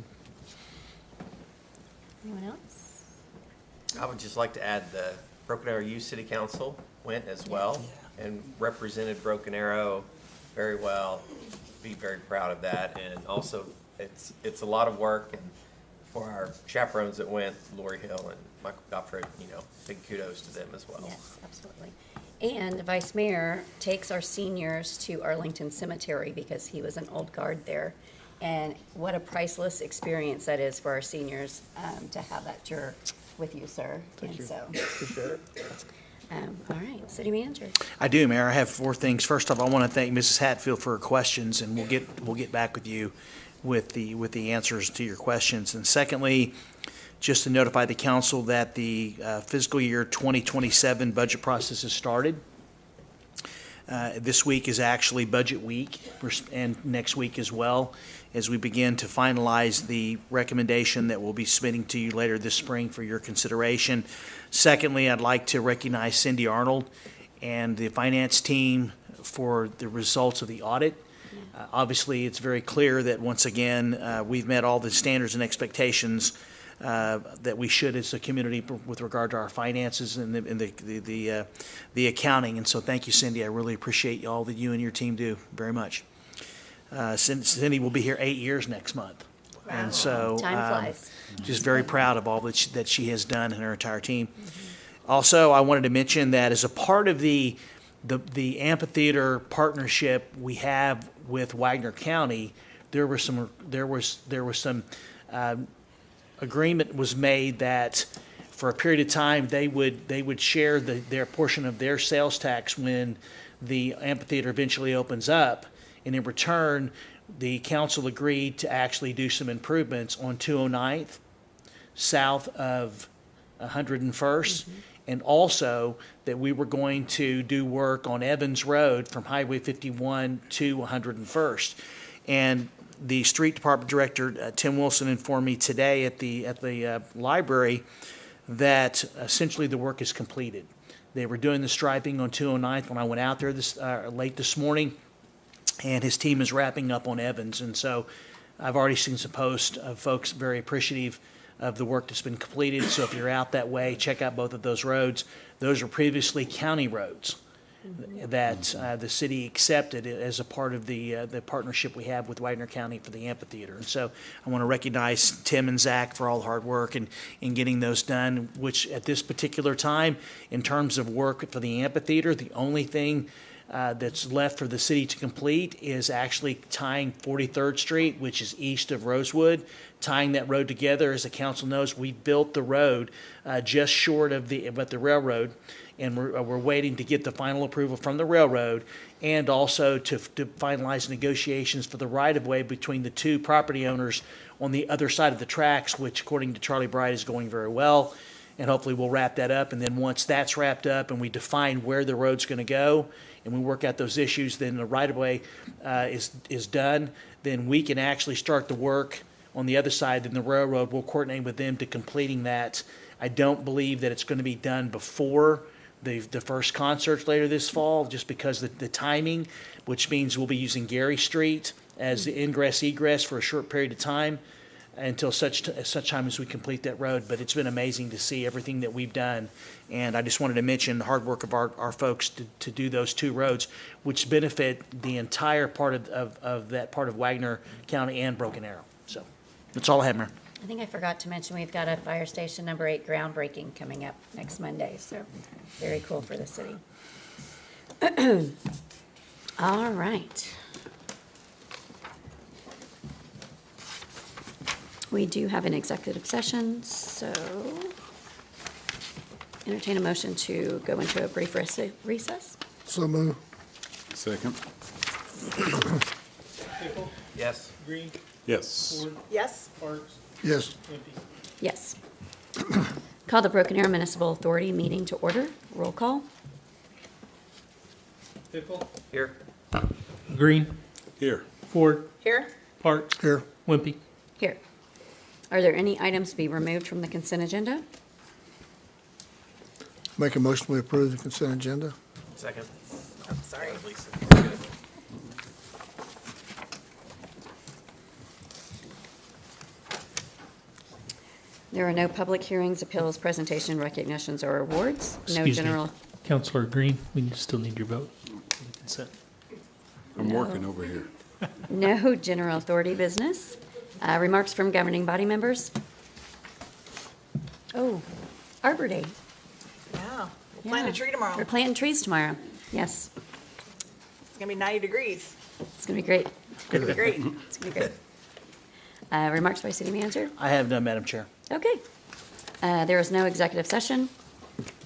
Anyone else? I would just like to add the Broken Arrow Youth City Council went as well and represented Broken Arrow very well. Be very proud of that, and also it's a lot of work, and for our chaperones that went, Lori Hill and Michael Gottfried, big kudos to them as well. Yes, absolutely. And the Vice Mayor takes our seniors to Arlington Cemetery because he was an old guard there. And what a priceless experience that is for our seniors to have that tour with you, sir. Thank you. So, Appreciate it. all right, City Manager. I do, Mayor. I have 4 things. First off, I want to thank Mrs. Hatfield for her questions, and we'll get back with you with the answers to your questions. And secondly, just to notify the council that the fiscal year 2027 budget process has started. This week is actually budget week, and next week as well, as we begin to finalize the recommendation that we'll be submitting to you later this spring for your consideration. Secondly, I'd like to recognize Cindy Arnold and the finance team for the results of the audit. Obviously, it's very clear that once again, we've met all the standards and expectations that we should as a community with regard to our finances and the accounting. And so thank you, Cindy. I really appreciate all that you and your team do very much. Cindy will be here 8 years next month. Wow. And so Time flies. Just very proud of all that she has done and her entire team. Mm-hmm. Also, I wanted to mention that as a part of the amphitheater partnership we have with Wagner County, there was some agreement was made that for a period of time they would share their portion of their sales tax when the amphitheater eventually opens up, and in return the council agreed to actually do some improvements on 209th south of 101st. Mm-hmm. And also that we were going to do work on Evans Road from Highway 51 to 101st. And the street department director, Tim Wilson, informed me today at the library that essentially the work is completed. They were doing the striping on 209th when I went out there late this morning, and his team is wrapping up on Evans. And so I've already seen some posts of folks very appreciative of the work that's been completed. So if you're out that way, check out both of those roads. Those were previously county roads that the city accepted as a part of the partnership we have with Wagner County for the amphitheater. And so I want to recognize Tim and Zach for all the hard work in getting those done, which at this particular time, in terms of work for the amphitheater, the only thing that's left for the city to complete is actually tying 43rd Street, which is east of Rosewood, tying that road together. As the council knows, we built the road just short of the railroad, and we're waiting to get the final approval from the railroad, and also to finalize negotiations for the right-of-way between the two property owners on the other side of the tracks, which, according to Charlie Bright, is going very well. And hopefully we'll wrap that up. And then once that's wrapped up and we define where the road's going to go and we work out those issues, then the right-of-way is done. Then we can actually start the work on the other side. Then the railroad will coordinate with them to completing that. I don't believe that it's going to be done before the first concerts later this fall, just because the timing, which means we'll be using Gary Street as the ingress-egress for a short period of time until such time as we complete that road. But it's been amazing to see everything that we've done. And I just wanted to mention the hard work of our folks to do those two roads, which benefit the entire part of that part of Wagner County and Broken Arrow. So that's all I have, Mayor. I think I forgot to mention we've got a Fire Station number 8 groundbreaking coming up next Monday, so very cool for the city. All right. We do have an executive session, so entertain a motion to go into a brief recess. So move. Second. Hinkle? Yes. Green? Yes. Ford? Yes. Parks? Yes. Wimpy? Yes. Call the Broken Arrow Municipal Authority meeting to order. Roll call. Hinkle? Here. Green, Here. Ford, Here? Parks, Here. Wimpy. Here. Are there any items to be removed from the consent agenda? Make a motion we approve the consent agenda. Second. Oh, sorry. Lisa. There are no public hearings, appeals, presentation, recognitions, or awards. No Excuse me. general. Councilor Green, we still need your vote for the consent. I'm No. working over here. No general authority business. Remarks from governing body members? Oh, Arbor Day. Yeah, we'll plant a tree tomorrow. We're planting trees tomorrow. Yes, It's gonna be 90 degrees. it's going to be great. It's gonna be great. It's going to be great. Remarks by city manager? I have none, Madam Chair. Okay. There is no executive session.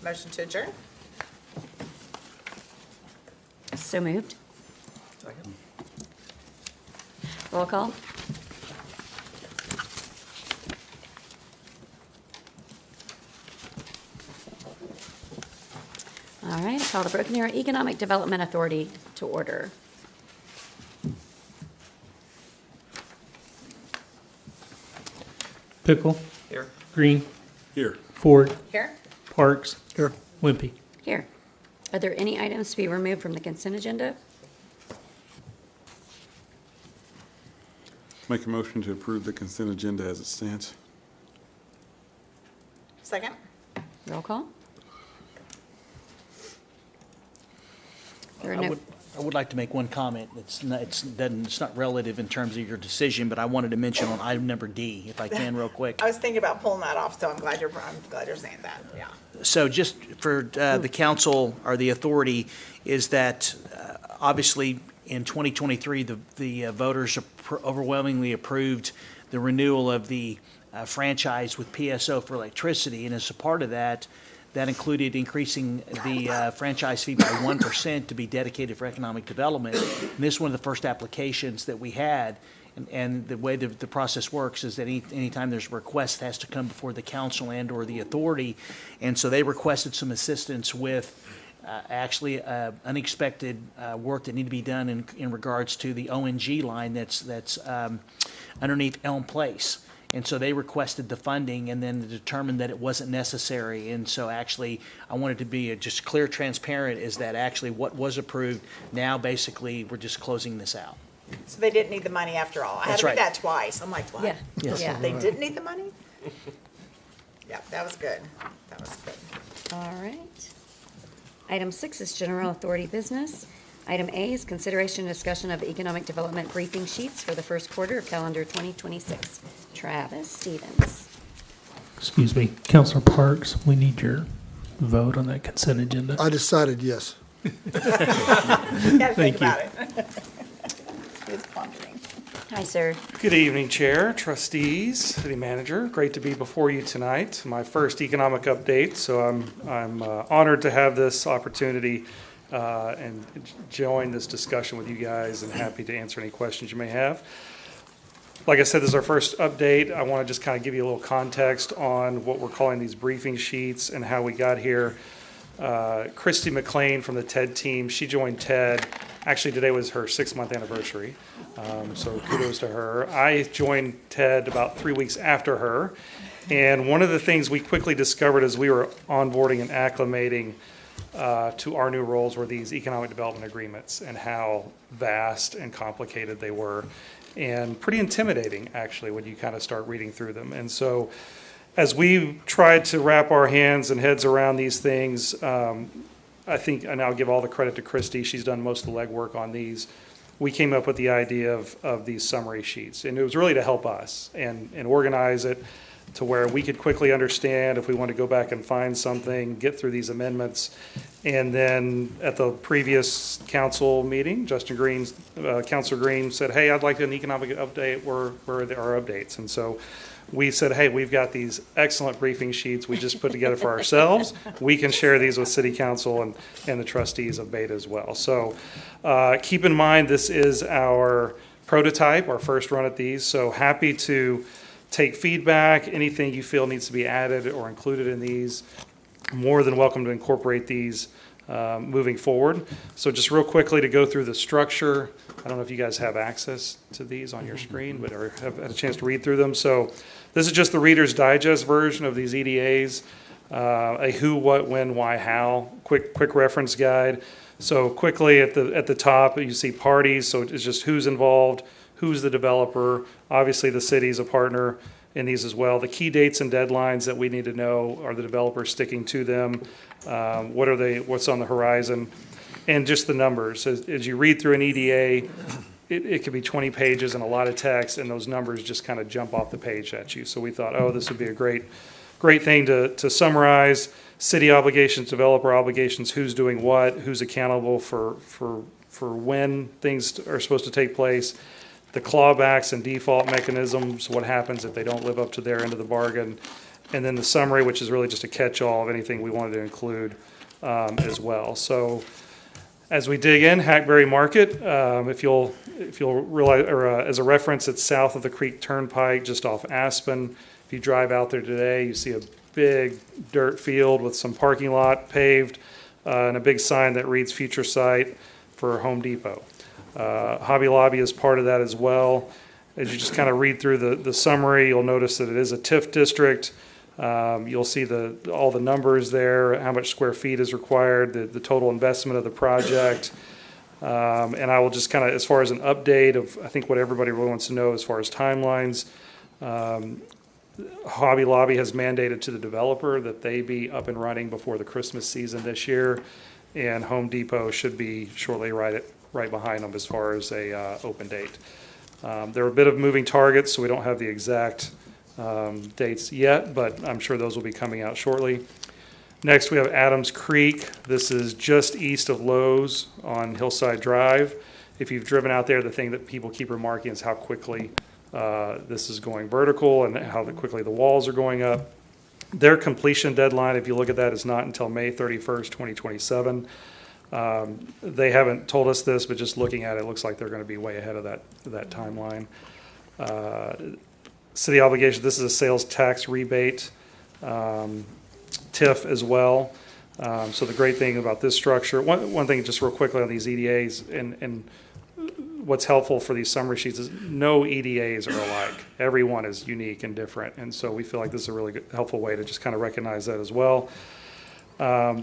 Motion to adjourn? So moved. Roll call. All right, call the Broken Arrow Economic Development Authority to order. Pickle. Here. Green. Here. Ford. Here? Parks. Here. Wimpy. Here. Are there any items to be removed from the consent agenda? Make a motion to approve the consent agenda as it stands. Second? Roll call. There are I no, would, I would like to make one comment. It's not relative in terms of your decision, but I wanted to mention on item number D, if I can, real quick. I was thinking about pulling that off, so I'm glad you're saying that, yeah. So just for the council or the authority, is that obviously in 2023, the voters overwhelmingly approved the renewal of the franchise with PSO for electricity, and as a part of that, that included increasing the franchise fee by 1% to be dedicated for economic development. And this is one of the first applications that we had. And the way the process works is that anytime there's a request, it has to come before the council and or the authority. And so they requested some assistance with actually unexpected work that needed to be done in regards to the ONG line that's underneath Elm Place. And so they requested the funding and then determined that it wasn't necessary. And so actually, I wanted to be just clear, transparent, is that actually what was approved, now basically we're just closing this out. So they didn't need the money after all. I had That's to read right. that twice. I'm like, what? Yeah. Yes. Yeah. They didn't need the money? Yeah, that was good. That was good. all right. Item 6 is general authority business. Item A is consideration and discussion of economic development briefing sheets for the first quarter of calendar 2026. Travis Stevens. Excuse me, Councilor Parks, we need your vote on that consent agenda. I decided yes. Gotta think Thank you. about it. It's pondering. Hi, sir. Good evening, Chair, trustees, city manager. Great to be before you tonight. My first economic update, so I'm honored to have this opportunity and join this discussion with you guys, and happy to answer any questions you may have. Like I said, this is our first update. I want to just kind of give you a little context on what we're calling these briefing sheets and how we got here. Christy McLean from the TED team, she joined TED. Actually, today was her 6-month anniversary, so kudos to her. I joined TED about 3 weeks after her, and one of the things we quickly discovered as we were onboarding and acclimating to our new roles were these economic development agreements and how vast and complicated they were, and pretty intimidating, actually, when you kind of start reading through them. And so as we tried to wrap our hands and heads around these things, I think, and I'll give all the credit to Christy, she's done most of the legwork on these. We came up with the idea of these summary sheets, and it was really to help us and organize it to where we could quickly understand if we want to go back and find something, get through these amendments. And then at the previous council meeting, Councilor Green said, hey, I'd like an economic update. Where are our updates? And so we said, hey, we've got these excellent briefing sheets we just put together for ourselves. We can share these with city council and the trustees of Beta as well. So keep in mind, this is our prototype, our first run at these. So happy to take feedback, anything you feel needs to be added or included in these. More than welcome to incorporate these moving forward. So just real quickly to go through the structure. I don't know if you guys have access to these on your screen, but or have had a chance to read through them. So this is just the Reader's Digest version of these EDAs. A who, what, when, why, how. Quick reference guide. So quickly at the top, you see parties. So it's just who's involved, who's the developer. Obviously, the city's a partner in these as well. The key dates and deadlines that we need to know, are the developers sticking to them? What's on the horizon? And just the numbers. As you read through an EDA, it could be 20 pages and a lot of text, and those numbers just kind of jump off the page at you. So we thought, oh, this would be a great thing to summarize city obligations, developer obligations, who's doing what, who's accountable for when things are supposed to take place, the clawbacks and default mechanisms, what happens if they don't live up to their end of the bargain, and then the summary, which is really just a catch-all of anything we wanted to include as well. So as we dig in, Hackberry Market, if you'll realize, or as a reference, it's south of the Creek Turnpike, just off Aspen. If you drive out there today, you see a big dirt field with some parking lot paved and a big sign that reads future site for Home Depot. Hobby Lobby is part of that as well. As you just kind of read through the summary, you'll notice that it is a TIF district. You'll see all the numbers there, how much square feet is required, the total investment of the project. And I will just kind of, as far as an update of, I think what everybody really wants to know as far as timelines, Hobby Lobby has mandated to the developer that they be up and running before the Christmas season this year, and Home Depot should be shortly right behind them as far as a open date. There are a bit of moving targets, so we don't have the exact dates yet, but I'm sure those will be coming out shortly. Next, we have Adams Creek. This is just east of Lowe's on Hillside Drive. If you've driven out there, the thing that people keep remarking is how quickly this is going vertical and how quickly the walls are going up. Their completion deadline, if you look at that, is not until May 31st, 2027. They haven't told us this, but just looking at it, it looks like they're going to be way ahead of that timeline. City obligation, this is a sales tax rebate, TIF as well. So the great thing about this structure, one thing just real quickly on these EDAs, and what's helpful for these summary sheets is no EDAs are alike. Every one is unique and different, and so we feel like this is a really good, helpful way to just kind of recognize that as well.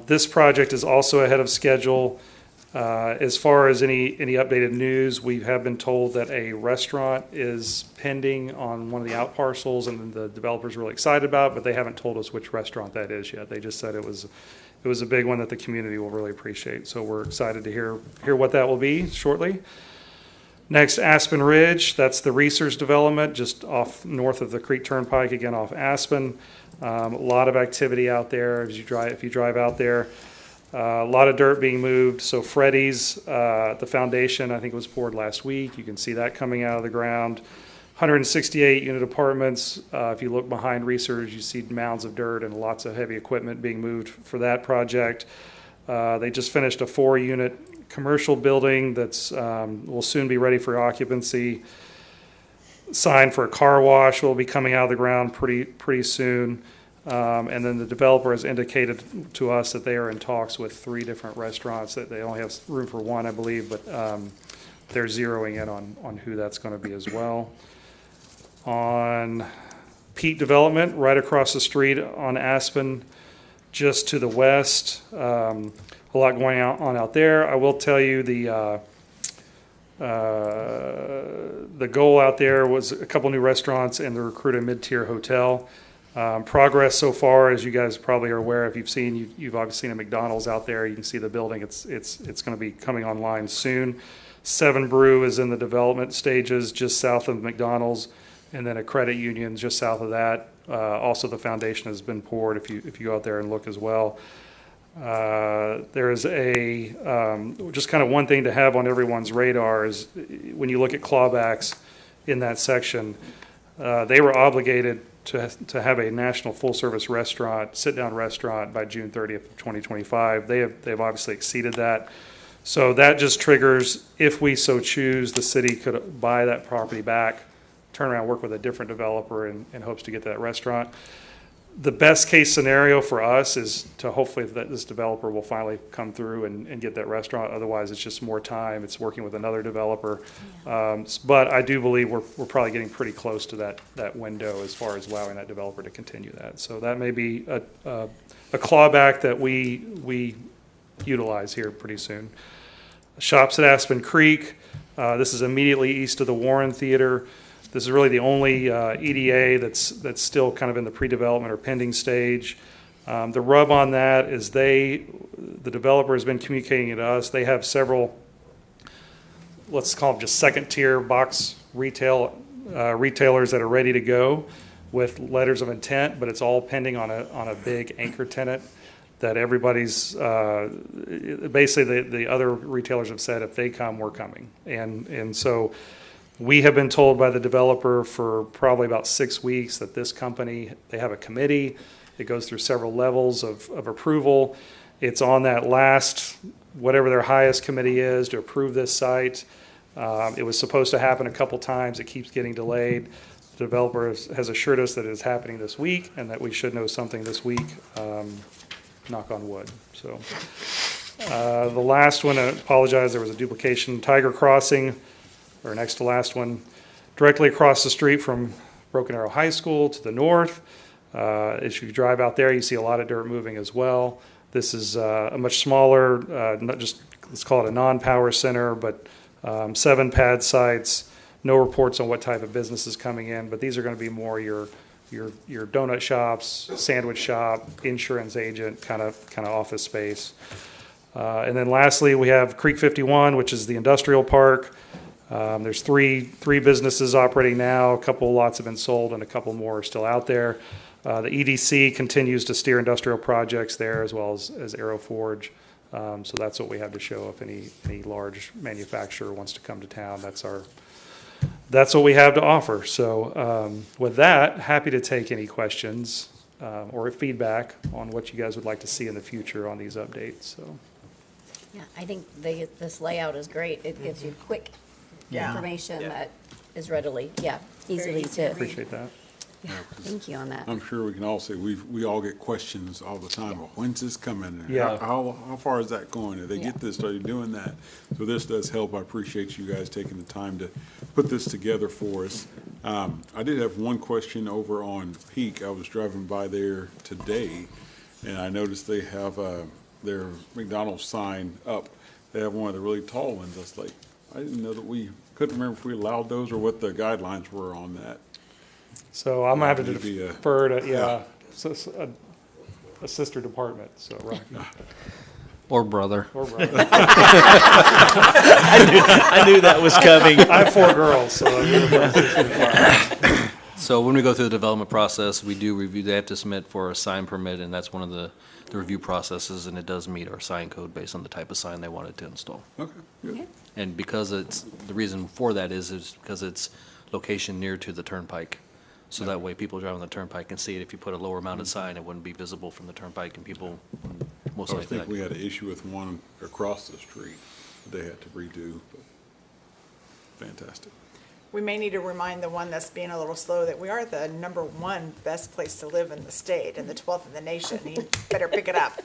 This project is also ahead of schedule. As far as any updated news, we have been told that a restaurant is pending on one of the out parcels, and the developer's really excited about it, but they haven't told us which restaurant that is yet. They just said it was a big one that the community will really appreciate. So we're excited to hear what that will be shortly. Next, Aspen Ridge, that's the research development just off north of the Creek Turnpike, again off Aspen. A lot of activity out there if you drive out there. A lot of dirt being moved. So Freddy's, the foundation, I think was poured last week. You can see that coming out of the ground. 168 unit apartments. If you look behind research, you see mounds of dirt and lots of heavy equipment being moved for that project. They just finished a 4-unit commercial building that's will soon be ready for occupancy. Sign for a car wash will be coming out of the ground pretty soon. And then the developer has indicated to us that they are in talks with 3 different restaurants, that they only have room for 1, I believe, but they're zeroing in on who that's going to be as well. On Peak Development, right across the street on Aspen, just to the west, a lot going on out there. I will tell you the goal out there was a couple new restaurants and the recruit a mid-tier hotel. Progress so far, as you guys probably are aware, if you've obviously seen a McDonald's out there, you can see the building. It's going to be coming online soon. 7 Brew is in the development stages just south of McDonald's, and then a credit union just south of that. Also, the foundation has been poured if you go out there and look as well. There is just kind of one thing to have on everyone's radar is when you look at clawbacks in that section, they were obligated to have a national full-service restaurant, sit-down restaurant by June 30th of 2025. They've obviously exceeded that. So that just triggers, if we so choose, the city could buy that property back, turn around, work with a different developer in hopes to get that restaurant. The best case scenario for us is to hopefully that this developer will finally come through and get that restaurant. Otherwise, it's just more time. It's working with another developer. Yeah. But I do believe we're probably getting pretty close to that window as far as allowing that developer to continue that. So that may be a clawback that we utilize here pretty soon. Shops at Aspen Creek. This is immediately east of the Warren Theater. This is really the only EDA that's still kind of in the pre-development or pending stage. The rub on that is the developer has been communicating to us. They have several let's call them just second-tier box retailers that are ready to go with letters of intent, but it's all pending on a big anchor tenant that everybody's, basically the other retailers have said if they come, we're coming. And so we have been told by the developer for probably about 6 weeks that this company, they have a committee. It goes through several levels of approval. It's on that last, whatever their highest committee is to approve this site. It was supposed to happen a couple times. It keeps getting delayed. The developer has assured us that it is happening this week and that we should know something this week, knock on wood. So the last one, I apologize, there was a duplication. Tiger Crossing, or next to last one, directly across the street from Broken Arrow High School to the north. As you drive out there, you see a lot of dirt moving as well. This is a much smaller, not just, let's call it a non-power center, but 7 pad sites. No reports on what type of business is coming in, but these are going to be more your donut shops, sandwich shop, insurance agent, kind of office space. And then lastly, we have Creek 51, which is the industrial park. There's three businesses operating now. A couple lots have been sold, and a couple more are still out there. The EDC continues to steer industrial projects there, as well as Aero Forge. So that's what we have to show if any large manufacturer wants to come to town. That's what we have to offer. So with that, happy to take any questions or feedback on what you guys would like to see in the future on these updates. So Yeah, I think this layout is great. It gives you quick information that is readily, easily to. Appreciate that. Yeah, thank you on that. I'm sure we can all say, we all get questions all the time, well, when's this coming? Yeah. How far is that going? If they get this, are you doing that? So this does help. I appreciate you guys taking the time to put this together for us. I did have one question over on Peak. I was driving by there today, and I noticed they have their McDonald's sign up. They have one of the really tall ones. I was like, I didn't know that couldn't remember if we allowed those or what the guidelines were on that. So I'm gonna have to defer to a sister department. So Rocky. Or brother. Or brother. I knew that was coming. I have 4 girls, so So when we go through the development process, we do review. They have to submit for a sign permit, and that's one of the review processes, and it does meet our sign code based on the type of sign they wanted to install. Okay. Good. And because the reason for that is because it's location near to the turnpike. So that way people driving the turnpike can see it. If you put a lower mounted sign, it wouldn't be visible from the turnpike, and people most likely. I think we had an issue with one across the street that they had to redo, but fantastic. We may need to remind the one that's being a little slow that we are the #1 best place to live in the state and the 12th in the nation. You better pick it up.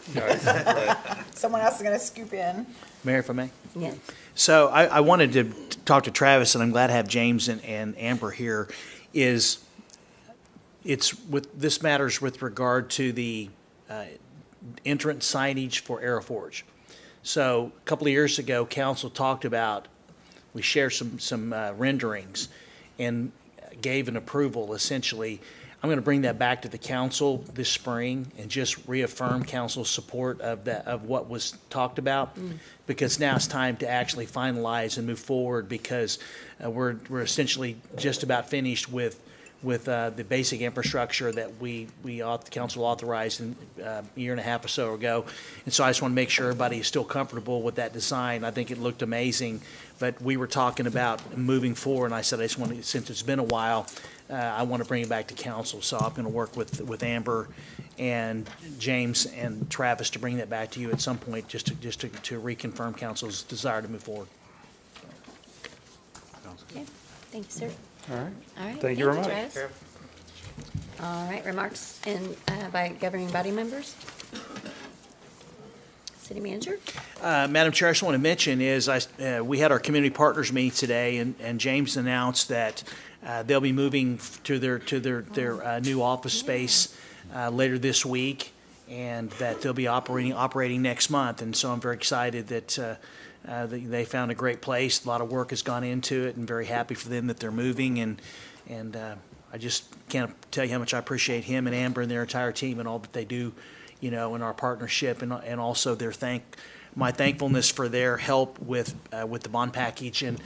Someone else is going to scoop in. Mayor, if I may? Yeah. So I wanted to talk to Travis, and I'm glad to have James and Amber here, this matters with regard to the entrance signage for Aero Forge. So a couple of years ago, council talked about, we shared some renderings and gave an approval, essentially. I'm going to bring that back to the council this spring and just reaffirm council's support of what was talked about, because now it's time to actually finalize and move forward, because we're essentially just about finished with the basic infrastructure that the council authorized a year and a half or so ago. And so I just want to make sure everybody is still comfortable with that design. I think it looked amazing, but we were talking about moving forward, and I said, since it's been a while, I want to bring it back to council. So I'm going to work with Amber and James and Travis to bring that back to you at some point, just to reconfirm council's desire to move forward. Okay, thank you, sir. All right. All right. Thank you very much. Travis. All right, remarks by governing body members. City Manager. Madam Chair, I just want to mention we had our community partners meeting today, and James announced that they'll be moving to their new office space later this week, and that they'll be operating next month. And so I'm very excited that they found a great place. A lot of work has gone into it, and very happy for them that they're moving. And I just can't tell you how much I appreciate him and Amber and their entire team and all that they do, in our partnership, and also their my thankfulness for their help with the bond package and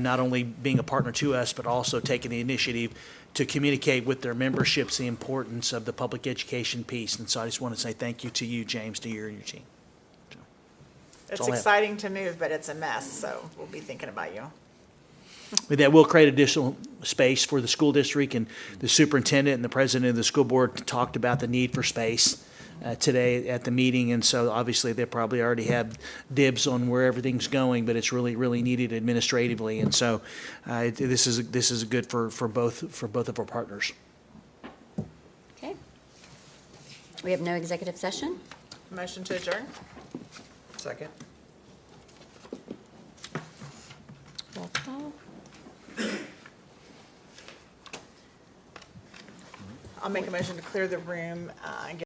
not only being a partner to us, but also taking the initiative to communicate with their memberships the importance of the public education piece. And so I just want to say thank you to you, James, to you and your team. It's all I have. exciting to move, but it's a mess, so we'll be thinking about you. With that, we'll create additional space for the school district, and the superintendent and the president of the school board talked about the need for space today at the meeting, and so obviously they probably already have dibs on where everything's going, but it's really, really needed administratively, and so this is good for both of our partners. Okay. We have no executive session. Motion to adjourn? Second. Roll call. I'll make a motion to clear the room and